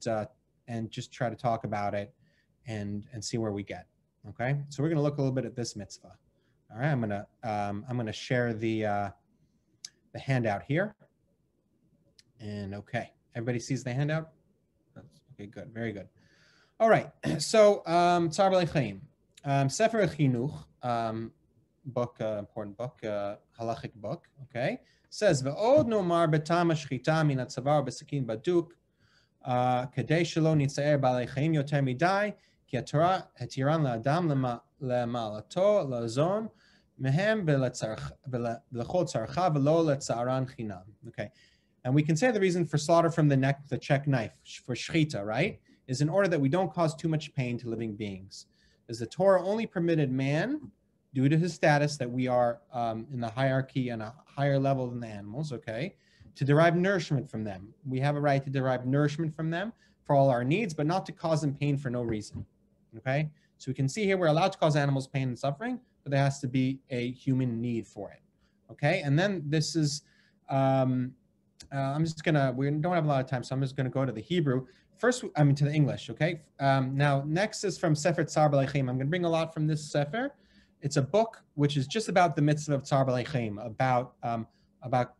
just try to talk about it and see where we get. Okay, so we're going to look a little bit at this mitzvah. All right, I'm going to share the handout here. And okay, everybody sees the handout? Okay, good, very good. All right, so Tzar B'lei Chaim, Sefer Chinuch, book, important book, halachic book, okay, says, V'od nomar betam hashchita min hatzavar b'sakin baduk, kadei shelo nitzaer b'alei chaim yoter midai, ki haTorah hatiran la'adam le'malato la'zon, mehem v'lechol tzarcha v'lo le'tzaran chinam. Okay, and we can say the reason for slaughter from the check knife, for Shechita, right, is in order that we don't cause too much pain to living beings. As the Torah only permitted man, due to his status that we are in the hierarchy on a higher level than the animals, okay, to derive nourishment from them. We have a right to derive nourishment from them for all our needs, but not to cause them pain for no reason, okay? So we can see here we're allowed to cause animals pain and suffering, but there has to be a human need for it, okay? And then this is, we don't have a lot of time, so I'm just gonna go to the Hebrew. First, to the English, okay? Now, next is from Sefer Tzar B'lei Chaim. I'm gonna bring a lot from this Sefer. It's a book which is just about the mitzvah of Tzar B'lei Chaim, about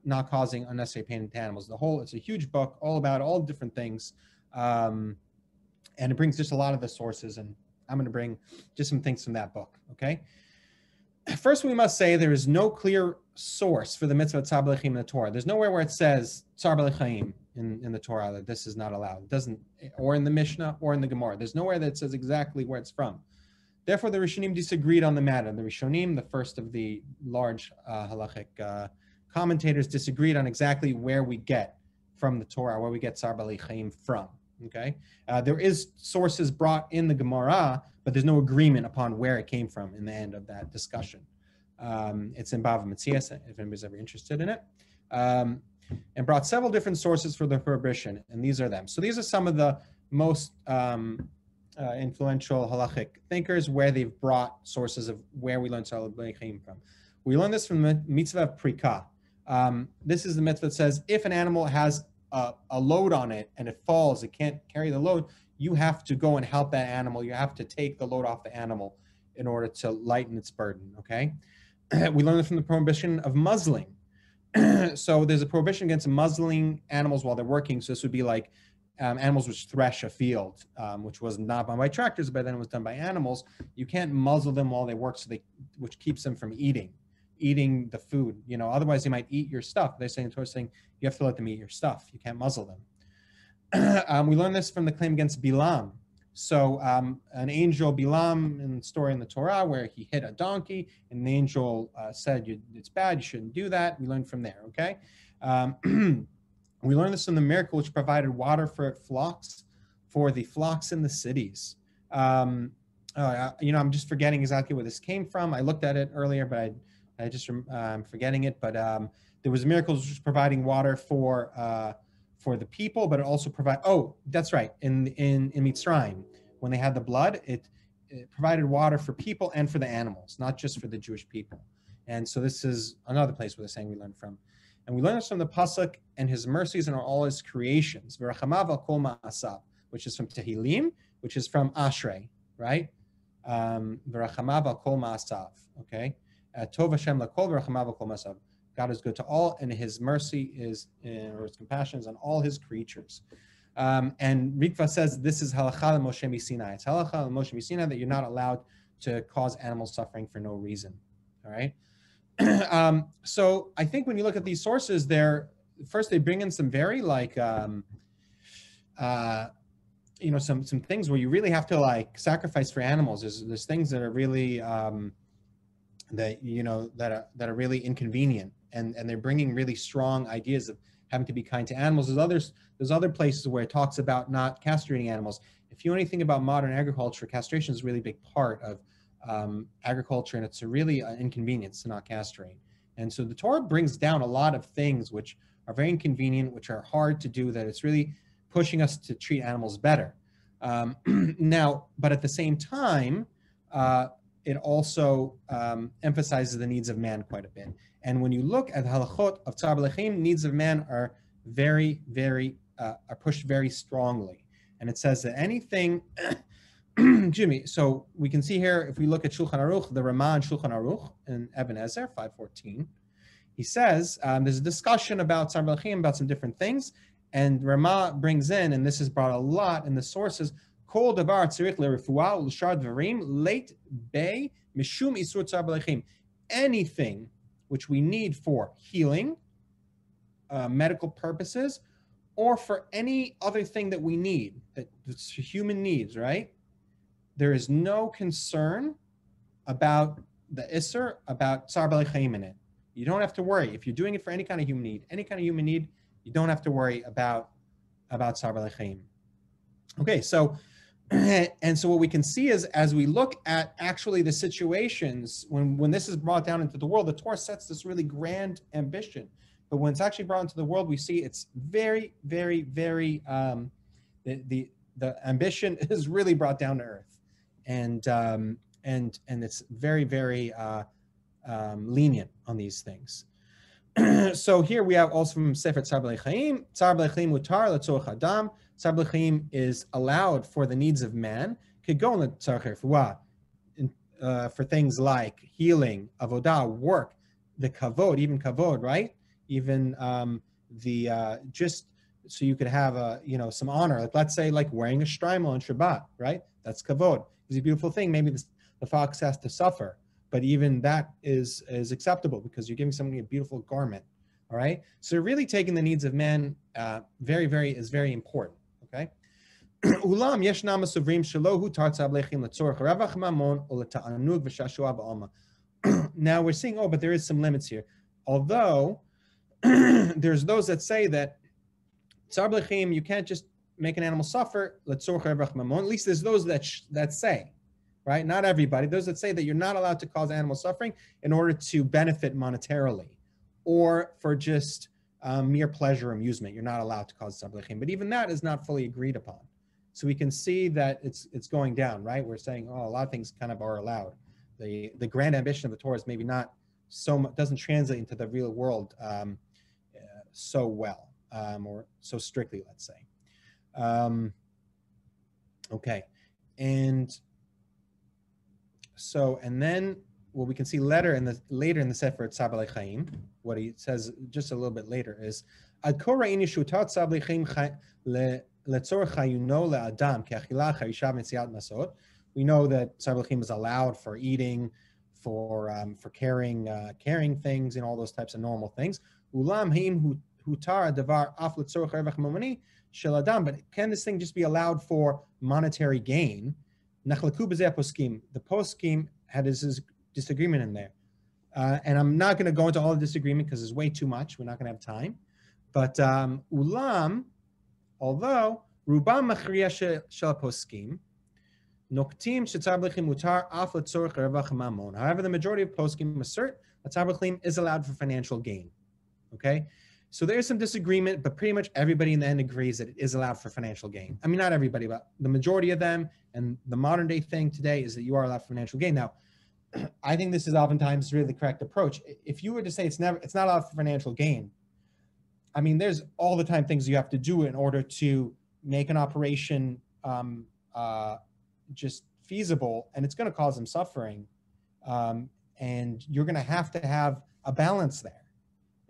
not causing unnecessary pain to animals. It's a huge book all about all different things. And it brings just a lot of the sources, and I'm going to bring just some things from that book, okay? First, we must say there is no clear source for the mitzvah of Tzar B'lei Chaim in the Torah. There's nowhere where it says Tzar B'lei Chaim in the Torah that this is not allowed. It doesn't, or in the Mishnah or in the Gemara. There's nowhere that says exactly where it's from. Therefore, the Rishonim disagreed on the matter. The Rishonim, the first of the large halachic commentators disagreed on exactly where we get from the Torah, where we get Tzar B'alei Chaim from. Okay, there is sources brought in the Gemara, but there's no agreement upon where it came from in the end of that discussion. It's in Bava Metzias, if anybody's ever interested in it, and brought several different sources for the prohibition, and these are them. So these are some of the most influential halachic thinkers where they've brought sources of where we learn Tzar B'alei Chaim from. We learn this from the Mitzvah of Prika. This is the mitzvah that says if an animal has a load on it and it falls, it can't carry the load, you have to go and help that animal. You have to take the load off the animal in order to lighten its burden, okay? We learn this from the prohibition of muzzling. So there's a prohibition against muzzling animals while they're working. So this would be like animals which thresh a field, which was not done by tractors, but then it was done by animals. You can't muzzle them while they work, which keeps them from eating the food. Otherwise they might eat your stuff. They're saying, you have to let them eat your stuff. You can't muzzle them. We learn this from the claim against Bilam. So an angel, Bilam, in the story in the Torah where he hit a donkey, and the angel said, it's bad, you shouldn't do that. We learned from there, okay? We learned this from the miracle which provided water for the flocks in the cities. I'm just forgetting exactly where this came from. I looked at it earlier, but I'm forgetting it. But there was miracles which was providing water for the people, but it also provide. Oh, that's right. In Mitzrayim, when they had the blood, it provided water for people and for the animals, not just for the Jewish people. And so this is another place where the saying we learn from. And we learn this from the pasuk, and his mercies and all his creations. V'rachamav al kol ma'asav, which is from Tehillim, which is from Ashrei, right? V'rachamav al kol ma'asav. Okay. Tov Hashem lakol v'rachamav al kol ma'asav. God is good to all, and his mercy or his compassion is on all his creatures. And Rikva says this is halacha Moshe Misinai. It's halacha Moshe Misinai that you're not allowed to cause animal suffering for no reason. All right. So I think when you look at these sources, first they bring in some very some things where you really have to sacrifice for animals. There's things that are really that are really inconvenient, and they're bringing really strong ideas of having to be kind to animals. There's other places where it talks about not castrating animals. If you know anything about modern agriculture, castration is a really big part of agriculture, and it's a really inconvenience to not castrate. And so the Torah brings down a lot of things which are very inconvenient, which are hard to do, that it's really pushing us to treat animals better. But at the same time, it also emphasizes the needs of man quite a bit. And when you look at the halachot of Tzar B'alei Chaim, needs of man are very, very, are pushed very strongly. And it says that anything, Jimmy, so we can see here, if we look at Shulchan Aruch, the Ramah and Shulchan Aruch in Eben Ezer 514, he says, there's a discussion about Tzar B'alei Chaim, about some different things, and Ramah brings in, and this is brought a lot in the sources, Kol davar tzarich lerefuah u'l'shar dvarim leit bei mishum isur tzar b'alei chaim. Anything which we need for healing, medical purposes, or for any other thing that we need, that's human needs, right? There is no concern about the isur, about tzar b'alei chaim in it. You don't have to worry. If you're doing it for any kind of human need, you don't have to worry about tzar b'alei chaim. Okay, so what we can see is, as we look at actually the situations when this is brought down into the world, the Torah sets this really grand ambition, but when it's actually brought into the world, we see it's very, very, very the ambition is really brought down to earth, and it's very, very lenient on these things. So here we have also from Sefer Tzar B'alei Chaim, Tzar B'alei Chaim mutar l'tzorech adam. Tzar B'alei Chaim is allowed for the needs of man. Kegon l'tzarech refuah, for things like healing, avodah, work, the kavod, even kavod, right? Even just so you could have some honor. Like, let's say wearing a shtreimel on Shabbat, right? That's kavod. It's a beautiful thing. Maybe the fox has to suffer, but even that is acceptable because you're giving somebody a beautiful garment. All right. So really taking the needs of man very, very is very important. Okay. Ulam yeshnam asuvrim shalohu tartza b'lechem letzorach ravach mamon or leta'anug v'shashua ba'alma. Now we're seeing, but there is some limits here. Although there's those that say that tsar b'lechim, you can't just make an animal suffer. At least there's those that say, right? Not everybody. Those that say that you're not allowed to cause animal suffering in order to benefit monetarily, or for just mere pleasure, amusement. You're not allowed to cause tsar b'lechim. But even that is not fully agreed upon. So we can see that it's going down, right? We're saying, oh, a lot of things kind of are allowed. The grand ambition of the Torah is maybe not so much, doesn't translate into the real world so well, or so strictly, let's say. Okay, and so, and then what we can see later in the Sefer Tzar B'alei Chaim, what he says just a little bit later is, Ad kol ra'ini shutat tzar b'alei chaim letzorech chayuno le'adam ke'achila charishav metziat masot. We know that tzar b'alei chaim is allowed for eating, for carrying things, and all those types of normal things. Ulam haim hutar davar af letzorech revach momani shel adam. But can this thing just be allowed for monetary gain? Nachlaku b'zeh poskim. The poskim had his disagreement in there. And I'm not going to go into all the disagreement because there's way too much. We're not going to have time. But ulam, although rubam machriya shel poskim, noktim shetzar b'lechim mutar af letzorech revach mamon. However, the majority of poskim assert that tzar b'lechim is allowed for financial gain. Okay, so there is some disagreement, but pretty much everybody in the end agrees that it is allowed for financial gain. I mean, not everybody, but the majority of them. And the modern day thing today is that you are allowed for financial gain. Now, I think this is oftentimes really the correct approach. If you were to say it's not allowed for financial gain, I mean, there's all the time things you have to do in order to make an operation just feasible, and it's going to cause them suffering. And you're going to have a balance there.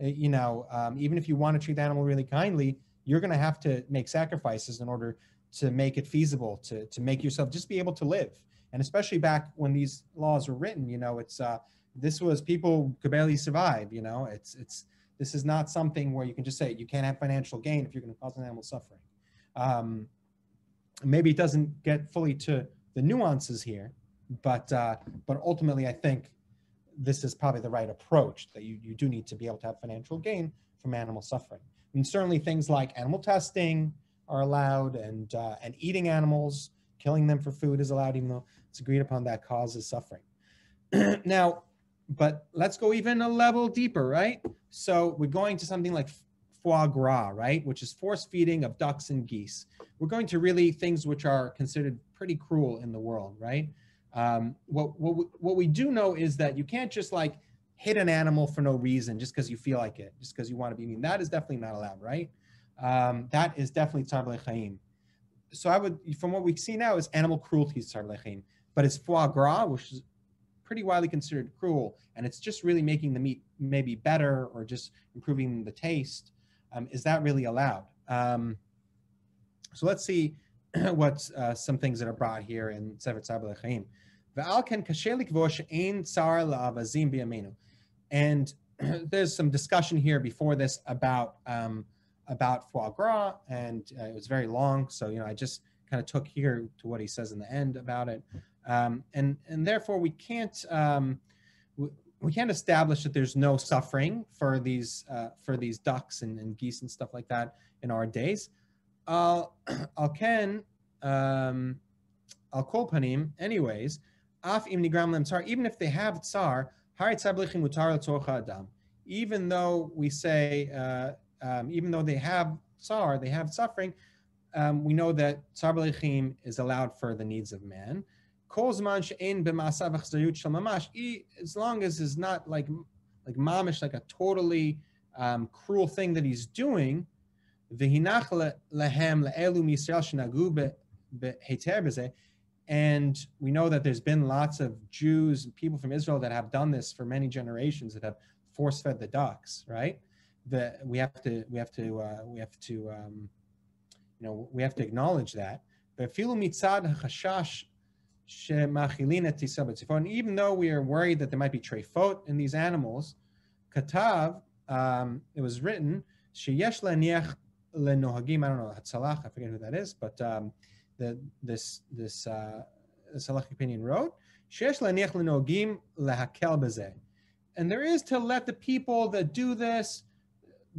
Even if you want to treat the animal really kindly, you're going to have to make sacrifices in order to make it feasible, to make yourself just be able to live. And especially back when these laws were written, this was, people could barely survive. This is not something where you can just say you can't have financial gain if you're going to cause an animal suffering. Maybe it doesn't get fully to the nuances here, but ultimately I think this is probably the right approach, that you do need to be able to have financial gain from animal suffering. I mean, certainly things like animal testing are allowed, and eating animals, killing them for food is allowed, even though it's agreed upon that causes suffering. Now, but let's go even a level deeper, right? So we're going to something like foie gras, right? Which is force feeding of ducks and geese. We're going to really things which are considered pretty cruel in the world, right? What we do know is that you can't just like hit an animal for no reason just because you feel like it, just because you want to be mean. That is definitely not allowed, right? That is definitely tzar b'alei chaim. So from what we see now, is animal cruelty is tzar b'alei chaim. But it's foie gras, which is pretty widely considered cruel, and it's just really making the meat maybe better or just improving the taste. Is that really allowed? So let's see what some things that are brought here in Sefer Tzar B'alei Chaim. And there's some discussion here before this about foie gras, and it was very long. So I just kind of took here to what he says in the end about it, and therefore we can't establish that there's no suffering for these ducks and geese and stuff like that in our days. I'll call panim anyways. Even if they have tsar, even though we say, even though they have tsar, they have suffering, we know that tsar b'alei is allowed for the needs of man. As long as it's not like mamish, like a totally cruel thing that he's doing. And we know that there's been lots of Jews, people from Israel that have done this for many generations, that have force-fed the ducks, right? That we have to acknowledge that. But and even though we are worried that there might be treifot in these animals, katav, it was written, sheyesh laniach lenohagim, I don't know, Hatzalach, I forget who that is, but this halachic opinion wrote, sheyesh laniach lenohagim lehakel bezeh. And there is to let the people that do this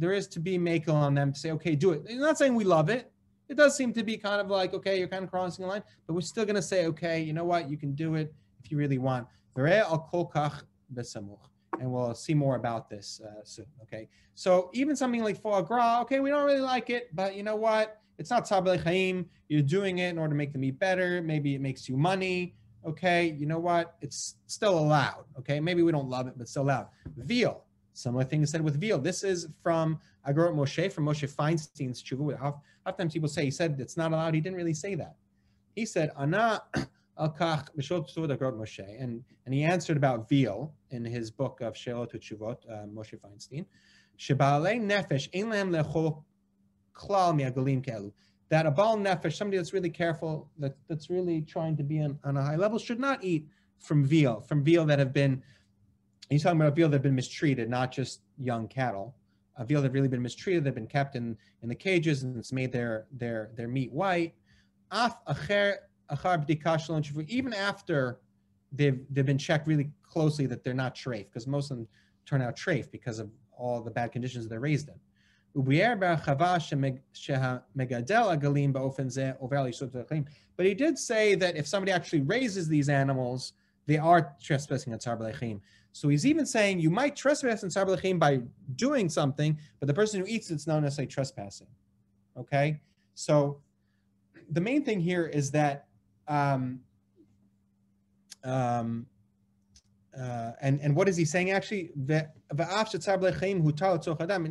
there is to be makel on them to say, okay, do it. I'm not saying we love it. It does seem to be kind of like, okay, you're kind of crossing a line, but we're still going to say, okay, you know what? You can do it if you really want. And we'll see more about this soon, okay? So even something like foie gras, okay, we don't really like it, but you know what? It's not tzar chaim. You're doing it in order to make the meat better. Maybe it makes you money, okay? You know what? It's still allowed, okay? Maybe we don't love it, but still allowed. Veal, similar thing is said with veal. This is from Agorot Moshe, from Moshe Feinstein's tshuva. Oftentimes people say, he said it's not allowed. He didn't really say that. He said, Ana al-kach b'shot tzuvot Agorot Moshe. And he answered about veal in his book of Shelot Tshuvot, Moshe Feinstein. Sheba'alei nefesh ein lehem lechol klal mi'agalim ke'elu. That a baal nefesh, somebody that's really careful, that's really trying to be on a high level, should not eat from veal that have been, he's talking about veal that have been mistreated, not just young cattle. Veal that have really been mistreated, they've been kept in the cages, and it's made their meat white. Even after they've been checked really closely that they're not treif, because most of them turn out treif because of all the bad conditions they're raised in. But he did say that if somebody actually raises these animals, they are trespassing on tzar b'leachim. So he's even saying you might trespass on tzar b'leachim by doing something, but the person who eats it's not necessarily trespassing. Okay, so the main thing here is that, and what is he saying actually? And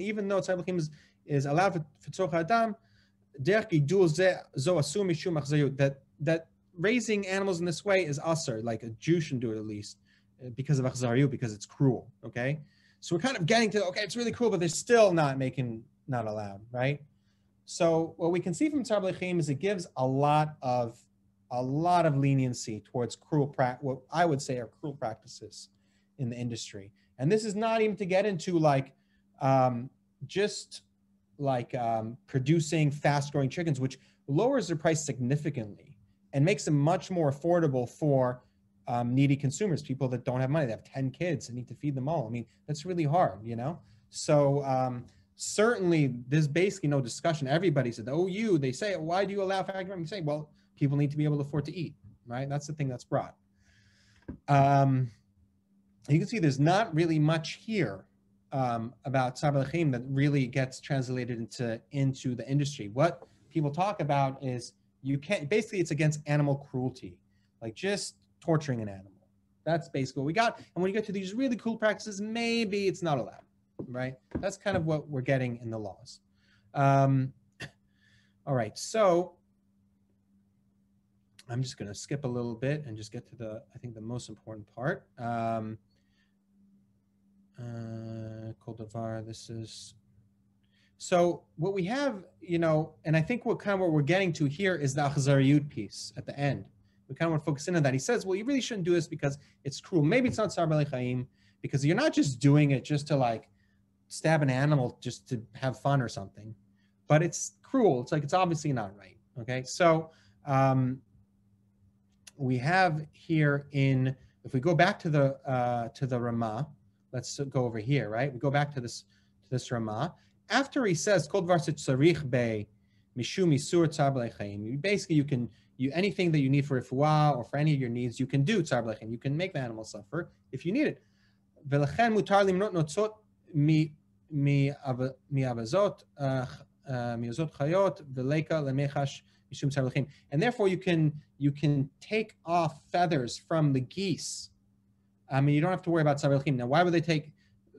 even though tzar b'leachim is allowed for tzorech adam, that raising animals in this way is asur, like a Jew shouldn't do it at least, because of achzariyut, because it's cruel, okay? So we're kind of getting to, okay, it's really cruel, but they're still not allowed, right? So what we can see from tzar b'leachim is it gives a lot of leniency towards what I would say are cruel practices in the industry. And this is not even to get into like, producing fast-growing chickens, which lowers their price significantly and makes them much more affordable for needy consumers, people that don't have money. They have 10 kids and need to feed them all. I mean, that's really hard, you know? So certainly there's basically no discussion. Everybody said, they say, why do you allow factory farming? You say, well, people need to be able to afford to eat, right? That's the thing that's brought. You can see there's not really much here about tzar b'leachim that really gets translated into the industry. What people talk about is basically it's against animal cruelty, like just torturing an animal. That's basically what we got. And when you get to these really cool practices, maybe it's not allowed, right? That's kind of what we're getting in the laws. All right, so I'm just going to skip a little bit and just get to I think the most important part. Koldavar, this is, so what we have, and I think what we're getting to here is the achzariyut piece at the end. We kind of want to focus in on that. He says, well, you really shouldn't do this because it's cruel. Maybe it's not tzar b'leachim, because you're not just doing it just to like stab an animal just to have fun or something, but it's cruel. It's like, it's obviously not right. Okay. So we have here if we go back to the Ramah, let's go over here, right? We go back to this Ramah. After he says, Kol dvar shetzarich be mishum isur tzar b'leachim, basically anything that you need for refuah or for any of your needs, you can do tzar b'leachim. You can make the animal suffer if you need it. V'lechen mutar limnot notzot mi'avazot chayot v'leika lemechash mishum tzar b'leachim. And therefore you can take off feathers from the geese. I mean, you don't have to worry about tzar b'leachim. Now, why would they take,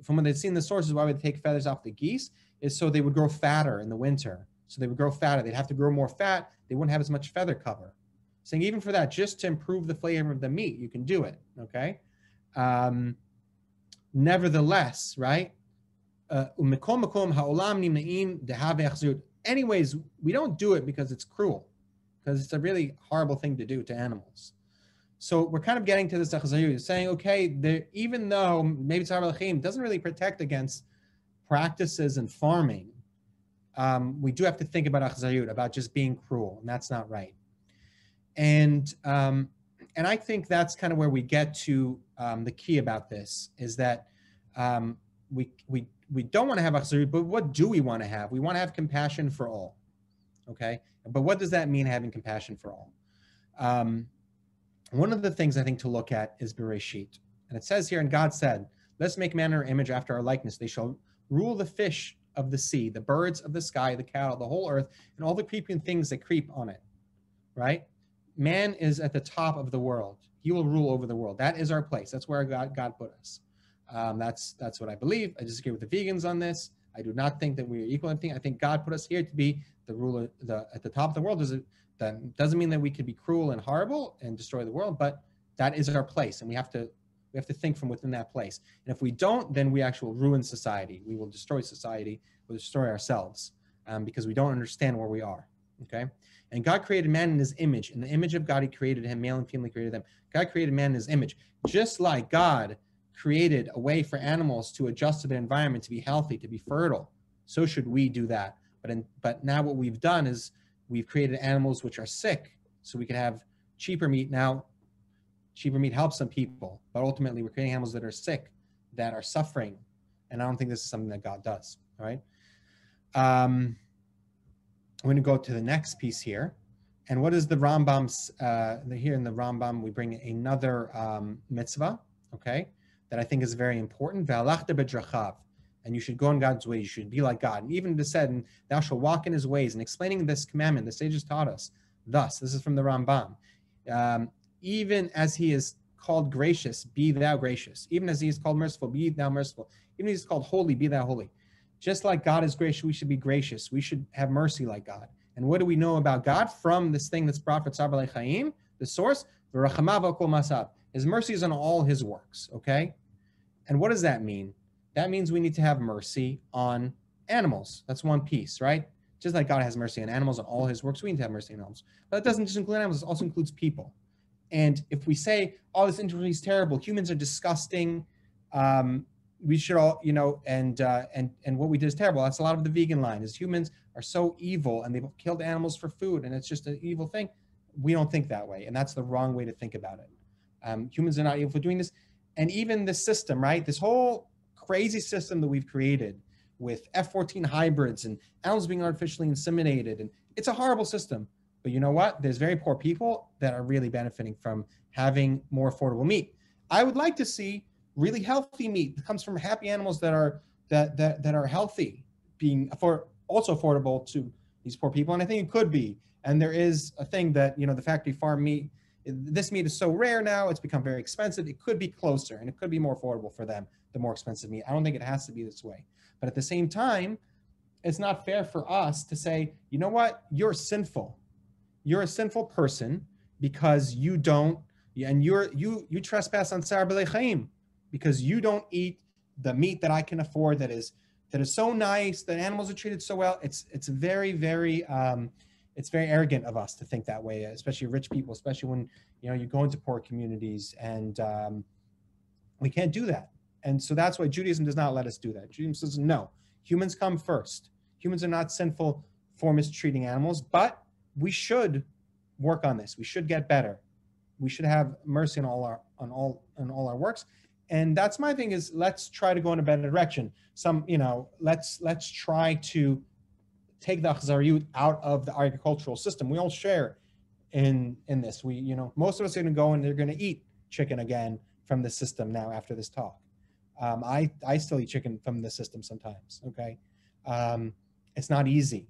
from what they've seen the sources, why would they take feathers off the geese? Is so they would grow fatter in the winter. So they would grow fatter. They'd have to grow more fat. They wouldn't have as much feather cover. Saying even for that, just to improve the flavor of the meat, you can do it, okay? Nevertheless, right? Anyways, we don't do it because it's cruel, because it's a really horrible thing to do to animals. So we're kind of getting to this achzariyut, saying, okay, even though maybe tzar b'leachim doesn't really protect against practices in farming, we do have to think about achzariyut, about just being cruel, and that's not right. And I think that's kind of where we get to the key about this, is that we we don't want to have achzarut, but what do we want to have? We want to have compassion for all. Okay, but what does that mean, having compassion for all? One of the things I think to look at is Bereshit. And it says here, and God said, let's make man in our image after our likeness. They shall rule the fish of the sea, the birds of the sky, the cattle, the whole earth, and all the creeping things that creep on it, right? Man is at the top of the world. He will rule over the world. That is our place. That's where God put us. That's what I believe. I disagree with the vegans on this. I do not think that we are equal in anything. I think God put us here to be the ruler at the top of the world. That doesn't mean that we could be cruel and horrible and destroy the world, but that is our place, and we have to think from within that place. And if we don't, then we actually will ruin society. We will destroy society. We'll destroy ourselves because we don't understand where we are. Okay. And God created man in his image. In the image of God, he created him, male and female, he created them. God created man in his image. Just like God created a way for animals to adjust to their environment, to be healthy, to be fertile, so should we do that. But now what we've done is we've created animals which are sick, so we can have cheaper meat. Now, cheaper meat helps some people, but ultimately we're creating animals that are sick, that are suffering. And I don't think this is something that God does. All right. I'm going to go to the next piece here. And what is the Rambam's, here in the Rambam, we bring another mitzvah, okay, that I think is very important. Ve'alachta b'drachav. And you should go in God's ways. You should be like God. And even it is said, and thou shalt walk in his ways. And explaining this commandment, the sages taught us. Thus, this is from the Rambam. Even as he is called gracious, be thou gracious. Even as he is called merciful, be thou merciful. Even as he is called holy, be thou holy. Just like God is gracious, we should be gracious. We should have mercy like God. And what do we know about God from this thing that's brought for Tzar B'alei Chaim, the source? V'rachamav kol masab. His mercy is on all his works, okay? And what does that mean? That means we need to have mercy on animals. That's one piece, right? Just like God has mercy on animals and all his works, we need to have mercy on animals. But it doesn't just include animals, it also includes people. And if we say, oh, this industry is terrible, humans are disgusting, we should all, and what we did is terrible. That's a lot of the vegan line, is humans are so evil and they've killed animals for food and it's just an evil thing. We don't think that way, and that's the wrong way to think about it. Humans are not evil for doing this. And even this system, right, this whole crazy system that we've created with F-14 hybrids and animals being artificially inseminated, and it's a horrible system. But you know what? There's very poor people that are really benefiting from having more affordable meat. I would like to see really healthy meat that comes from happy animals that are healthy, being also affordable to these poor people. And I think it could be. And there is a thing that, the factory farm meat, this meat is so rare now, it's become very expensive. It could be closer and it could be more affordable for them, the more expensive meat. I don't think it has to be this way. But at the same time, it's not fair for us to say, you know what, you're sinful. You're a sinful person because you don't, and you trespass on Tzar B'alei Chaim because you don't eat the meat that I can afford that is so nice, that animals are treated so well. It's very, very, it's very arrogant of us to think that way, especially rich people, especially when, you go into poor communities, and we can't do that. And so that's why Judaism does not let us do that. Judaism says, no, humans come first. Humans are not sinful for mistreating animals, but we should work on this. We should get better. We should have mercy on all our works. And that's my thing, is let's try to go in a better direction. Let's try to take the achzariyut out of the agricultural system. We all share in this. Most of us are going to go and they're going to eat chicken again from the system now after this talk. I still eat chicken from the system sometimes. Okay. It's not easy,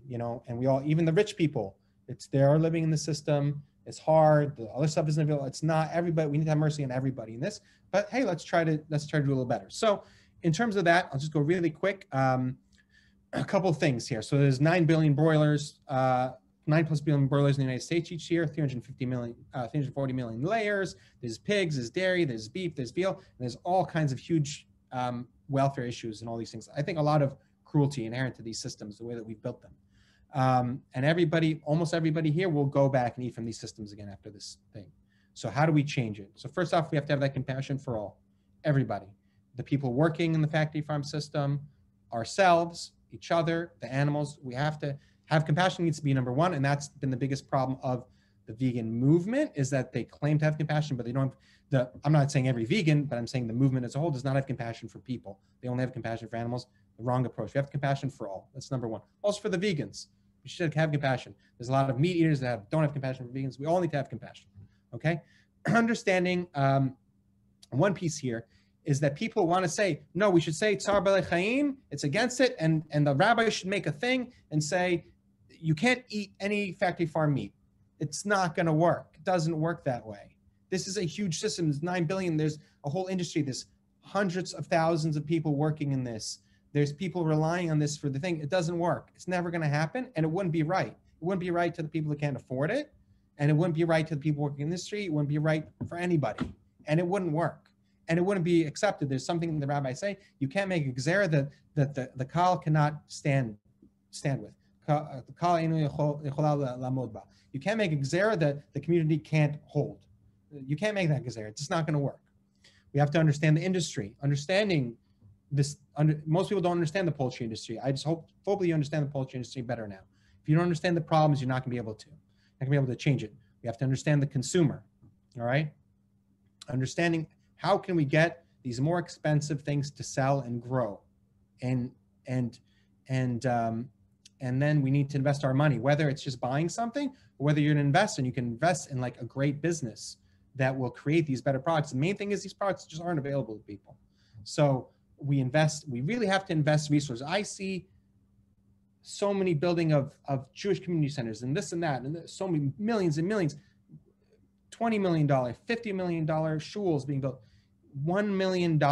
and we all, even the rich people, they are living in the system. It's hard. The other stuff isn't available. It's not everybody. We need to have mercy on everybody in this, but hey, let's try to do a little better. So in terms of that, I'll just go really quick. A couple of things here. So there's 9 billion broilers, 9+ billion broilers in the United States each year, 340 million layers. There's pigs, there's dairy, there's beef, there's veal, and there's all kinds of huge welfare issues and all these things. I think a lot of cruelty inherent to these systems, the way that we've built them. And almost everybody here will go back and eat from these systems again after this thing. So how do we change it? So first off, we have to have that compassion for all, everybody, the people working in the factory farm system, ourselves, each other, the animals. We have to have compassion, needs to be number one. And that's been the biggest problem of the vegan movement, is that they claim to have compassion, but they don't have I'm not saying every vegan, but I'm saying the movement as a whole does not have compassion for people. They only have compassion for animals. the wrong approach. We have compassion for all. That's number one. Also for the vegans, we should have compassion. There's a lot of meat eaters that don't have compassion for vegans. We all need to have compassion, okay? Understanding one piece here is that people want to say, no, we should say Tzar B'alei Chaim, it's against it, and the rabbi should make a thing and say, you can't eat any factory farm meat. It's not going to work. It doesn't work that way. This is a huge system. There's 9 billion. There's a whole industry. There's hundreds of thousands of people working in this. There's people relying on this for the thing. It doesn't work. It's never going to happen, and it wouldn't be right. It wouldn't be right to the people that can't afford it, and it wouldn't be right to the people working in the industry. It wouldn't be right for anybody, and it wouldn't work, and it wouldn't be accepted. There's something the rabbis say, you can't make a gzera that the kal cannot stand with. You can't make a gzera that the community can't hold. You can't make that gzera. It's just not going to work. We have to understand the industry. Understanding this, most people don't understand the poultry industry. I just hopefully you understand the poultry industry better now. If you don't understand the problems, you're not going to be able to. Not going to be able to change it. We have to understand the consumer. All right. Understanding how can we get these more expensive things to sell and grow, and then we need to invest our money, whether it's just buying something or whether you're an investor and you can invest in like a great business that will create these better products. The main thing is these products just aren't available to people. So we really have to invest resources. I see so many building of Jewish community centers and this and that, and so many millions and millions, $20 million, $50 million shuls being built, $1 million to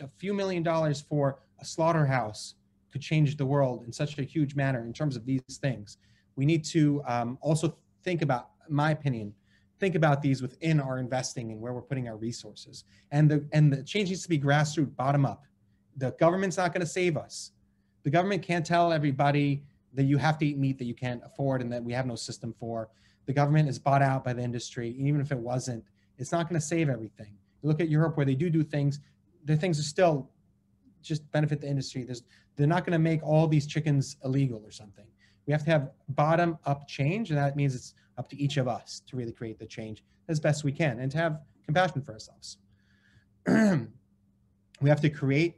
a few $1 million for a slaughterhouse could change the world in such a huge manner in terms of these things. We need to also think about, in my opinion, think about these within our investing and where we're putting our resources. And the change needs to be grassroots, bottom up. The government's not going to save us. The government can't tell everybody that you have to eat meat that you can't afford and that we have no system for. The government is bought out by the industry. Even if it wasn't, it's not going to save everything. You look at Europe where they do things, the things are still just benefit the industry. They're not going to make all these chickens illegal or something. We have to have bottom up change, and that means it's up to each of us to really create the change as best we can and to have compassion for ourselves. We have to create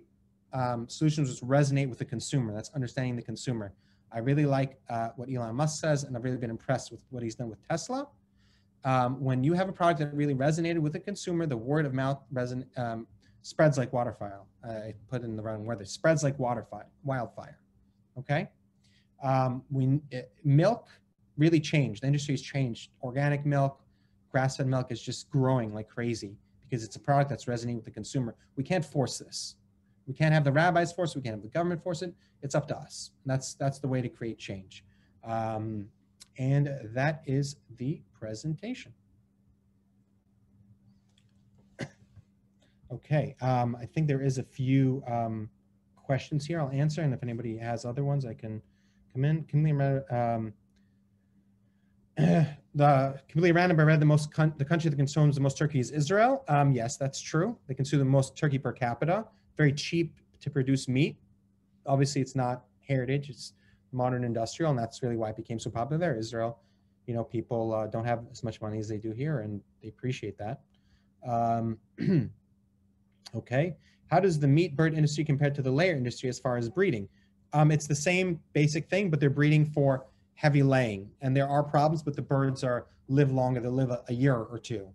solutions which resonate with the consumer. That's understanding the consumer. I really like what Elon Musk says, and I've really been impressed with what he's done with Tesla. When you have a product that really resonated with the consumer, the word of mouth spreads like wildfire. I put in the wrong word. It spreads like wildfire. Okay. Milk really changed. The industry has changed. Organic milk, grass-fed milk is just growing like crazy because it's a product that's resonating with the consumer. We can't force this. We can't have the rabbis force it. We can't have the government force it. It's up to us. That's the way to create change. And that is the presentation. Okay, I think there is a few questions here I'll answer, and if anybody has other ones, I can come in. Completely random, I read the country that consumes the most turkey is Israel. Yes, that's true. They consume the most turkey per capita. Very cheap to produce meat. Obviously, it's not heritage, it's modern industrial, and that's really why it became so popular there. Israel, you know, people don't have as much money as they do here, and they appreciate that. Okay, how does the meat bird industry compare to the layer industry as far as breeding? It's the same basic thing, but they're breeding for heavy laying, and there are problems, but the birds live longer. They live a year or two.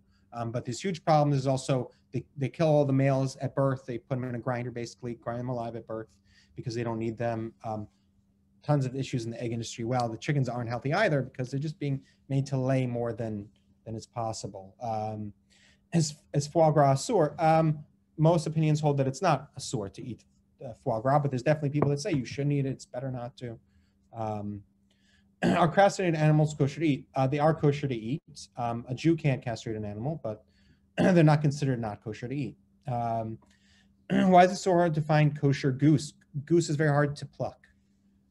But there's huge problems. There's also they kill all the males at birth. They put them in a grinder, basically grind them alive at birth because they don't need them. Tons of issues in the egg industry. Well, the chickens aren't healthy either because they're just being made to lay more than is possible. As foie gras sour, most opinions hold that it's not a sour to eat foie gras, but there's definitely people that say you shouldn't eat it. It's better not to. Are castrated animals kosher to eat? They are kosher to eat. A Jew can't castrate an animal, but they're not considered not kosher to eat. Why is it so hard to find kosher goose? Goose is very hard to pluck,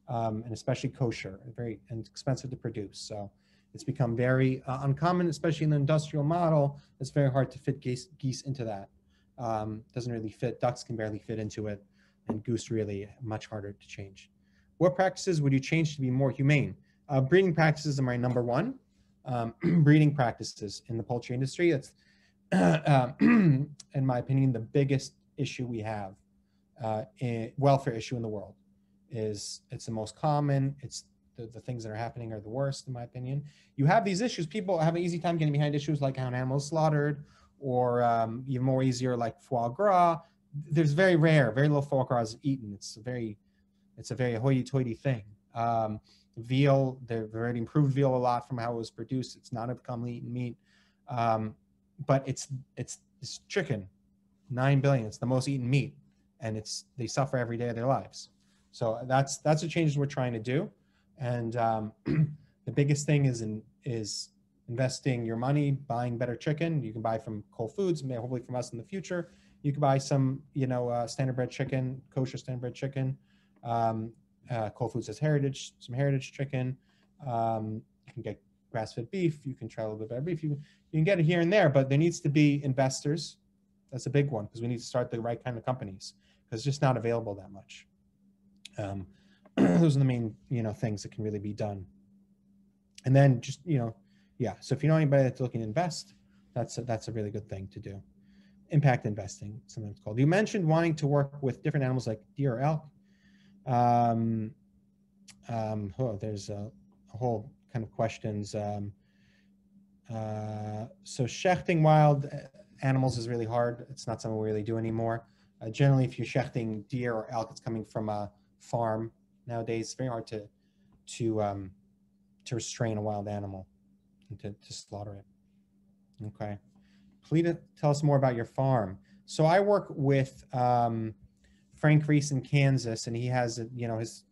and especially kosher, very expensive to produce. So it's become very uncommon, especially in the industrial model. It's very hard to fit geese into that. Doesn't really fit. Ducks can barely fit into it, and goose really much harder to change. What practices would you change to be more humane? Breeding practices are my number one. Breeding practices in the poultry industry. It's, in my opinion, the biggest issue we have, welfare issue in the world. it's the most common. It's the things that are happening are the worst, in my opinion. You have these issues. People have an easy time getting behind issues like how an animal is slaughtered, or even more easier like foie gras. There's very little foie gras is eaten. It's a very hoity-toity thing. Veal, they've already improved veal a lot from how it was produced. It's not a commonly eaten meat, but it's chicken, 9 billion. It's the most eaten meat, and they suffer every day of their lives. So that's the changes we're trying to do, and the biggest thing is investing your money, buying better chicken. You can buy from Whole Foods, hopefully from us in the future. You can buy some, standard bred chicken, kosher standard bred chicken. Whole Foods has some heritage chicken. You can get grass-fed beef. You can try a little bit better beef. You can get it here and there, but there needs to be investors. That's a big one, because we need to start the right kind of companies, because it's just not available that much. Those are the main, things that can really be done. And then just, so if you know anybody that's looking to invest, that's a really good thing to do. Impact investing, something it's called. You mentioned wanting to work with different animals like deer or elk. There's a whole kind of questions. So shechting wild animals is really hard. It's not something we really do anymore. Generally, if you're shechting deer or elk, it's coming from a farm. Nowadays, it's very hard to restrain a wild animal and to slaughter it. Okay. Please tell us more about your farm. So I work with Frank Reese in Kansas, and he has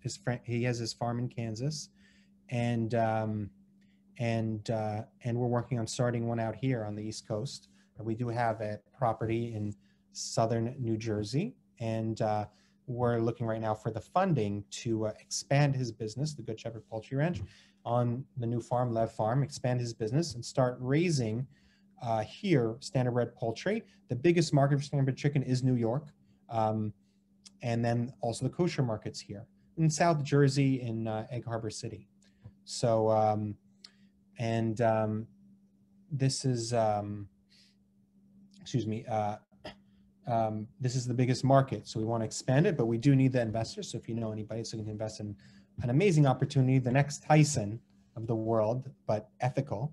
his farm in Kansas, and we're working on starting one out here on the East Coast. We do have a property in southern New Jersey, and we're looking right now for the funding to expand his business, the Good Shepherd Poultry Ranch, on the new farm, Lev Farm, expand his business and start raising here standard bred poultry. The biggest market for standard bred chicken is New York, and then also the kosher markets here in South Jersey in Egg Harbor City. So, this is, this is the biggest market, so we want to expand it, but we do need the investors. So if you know anybody that's looking to invest in an amazing opportunity, the next Tyson of the world, but ethical,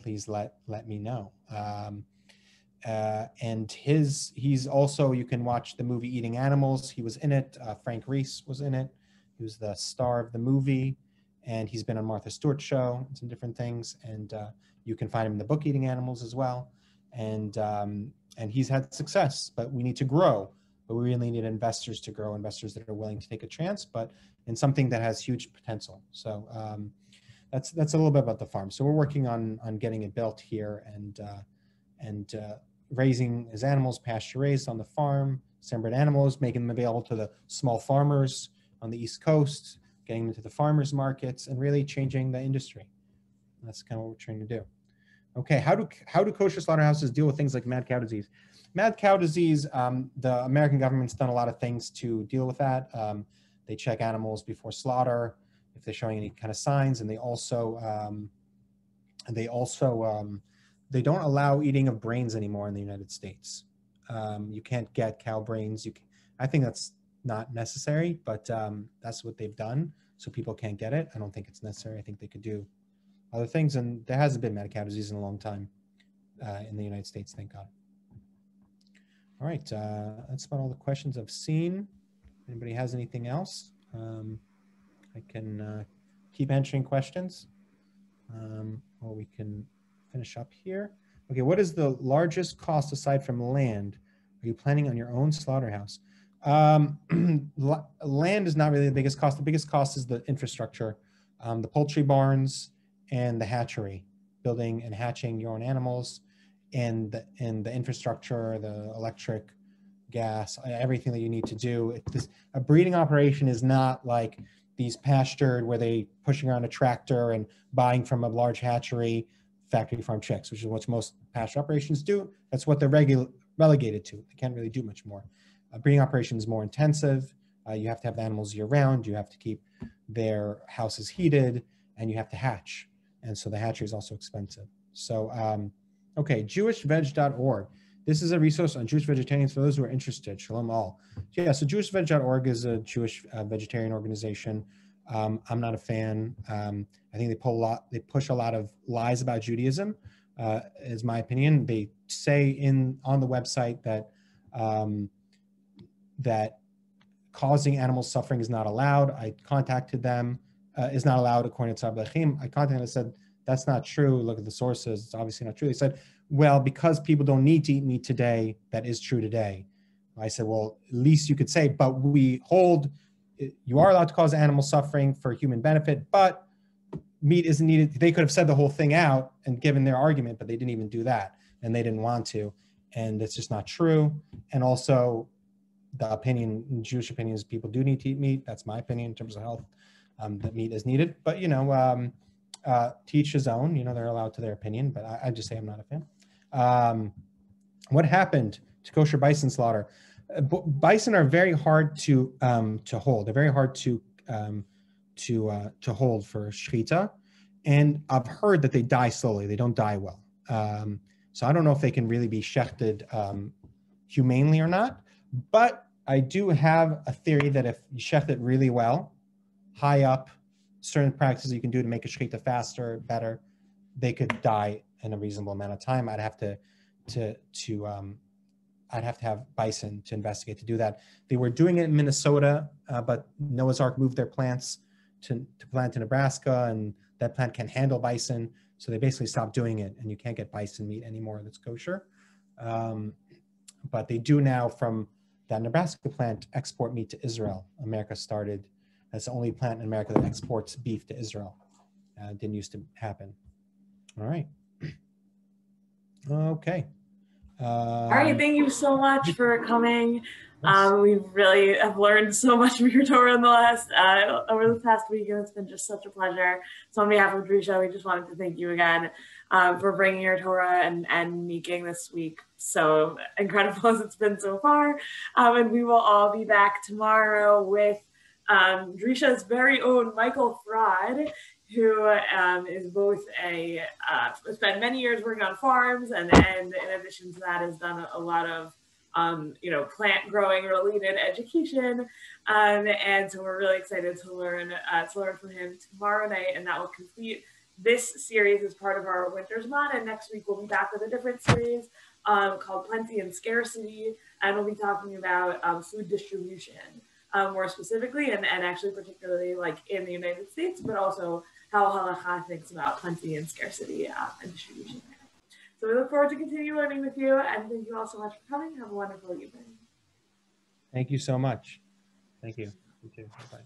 please let me know. And he's also, you can watch the movie Eating Animals. He was in it. Frank Reese was in it. He was the star of the movie, and he's been on Martha Stewart's show and some different things. And you can find him in the book Eating Animals as well. And he's had success, but we need to grow. But we really need investors to grow, investors that are willing to take a chance, but in something that has huge potential. So that's a little bit about the farm. So we're working on getting it built here and raising his animals, pasture raised on the farm, standard animals, making them available to the small farmers on the East Coast, getting them into the farmers markets, and really changing the industry. That's kind of what we're trying to do. Okay, how do kosher slaughterhouses deal with things like mad cow disease? Mad cow disease, the American government's done a lot of things to deal with that. They check animals before slaughter if they're showing any kind of signs, and they don't allow eating of brains anymore in the United States. You can't get cow brains. I think that's not necessary, but that's what they've done, so people can't get it. I don't think it's necessary. I think they could do other things, and there hasn't been mad cow disease in a long time in the United States, thank God. All right, that's about all the questions I've seen. Anybody has anything else? I can keep answering questions, or we can finish up here. Okay, what is the largest cost aside from land? Are you planning on your own slaughterhouse? Land is not really the biggest cost. The biggest cost is the infrastructure, the poultry barns, and the hatchery, building and hatching your own animals, and the infrastructure, the electric, gas, everything that you need to do. A breeding operation is not like these pastured where they pushing around a tractor and buying from a large hatchery, factory farm chicks, which is what most pasture operations do. That's what they're relegated to. They can't really do much more. A breeding operation is more intensive. You have to have the animals year round. You have to keep their houses heated, and you have to hatch. And so the hatchery is also expensive. So, okay, jewishveg.org. This is a resource on Jewish vegetarians for those who are interested. Shalom all. Yeah, so JewishVeg.org is a Jewish vegetarian organization. I'm not a fan. I think they push a lot of lies about Judaism, is my opinion. They say on the website that that causing animal suffering is not allowed. I contacted them, is not allowed according to Tzad. I contacted them and said, that's not true. Look at the sources. It's obviously not true. They said, well, because people don't need to eat meat today, that is true today. I said, well, at least you could say, but we hold, you are allowed to cause animal suffering for human benefit, but meat isn't needed. They could have said the whole thing out and given their argument, but they didn't even do that. And they didn't want to. And it's just not true. And also the opinion, Jewish opinion is people do need to eat meat. That's my opinion in terms of health, that meat is needed. But, you know, to each his own, you know, they're allowed to their opinion, but I just say I'm not a fan. What happened to kosher bison slaughter? Bison are very hard to hold. They're very hard to hold for Shechita. And I've heard that they die slowly. They don't die well. So I don't know if they can really be shechted humanely or not. But I do have a theory that if you shecht it really well, high up, certain practices you can do to make a shechita faster, better, they could die in a reasonable amount of time. I'd have to have bison to investigate to do that. They were doing it in Minnesota, but Noah's Ark moved their plants to plant in Nebraska, and that plant can't handle bison. So they basically stopped doing it, and you can't get bison meat anymore that's kosher. But they do now from that Nebraska plant export meat to Israel. America started, that's the only plant in America that exports beef to Israel. Didn't used to happen. All right. Okay. All right, thank you so much for coming. We really have learned so much from your Torah in the over the past week, and it's been just such a pleasure. So on behalf of Drisha, we just wanted to thank you again for bringing your Torah and making this week so incredible as it's been so far. And we will all be back tomorrow with Drisha's very own Michael Fraud, who is both spent many years working on farms, and in addition to that has done a lot of plant growing related education, and so we're really excited to learn from him tomorrow night, and that will complete this series as part of our Winter's Mod. And next week we'll be back with a different series called Plenty and Scarcity, and we'll be talking about food distribution more specifically, and actually particularly like in the United States, but also how Halacha thinks about plenty and scarcity and distribution there. So we look forward to continue learning with you, and thank you all so much for coming. Have a wonderful evening. Thank you so much. Thank you. You too. Bye.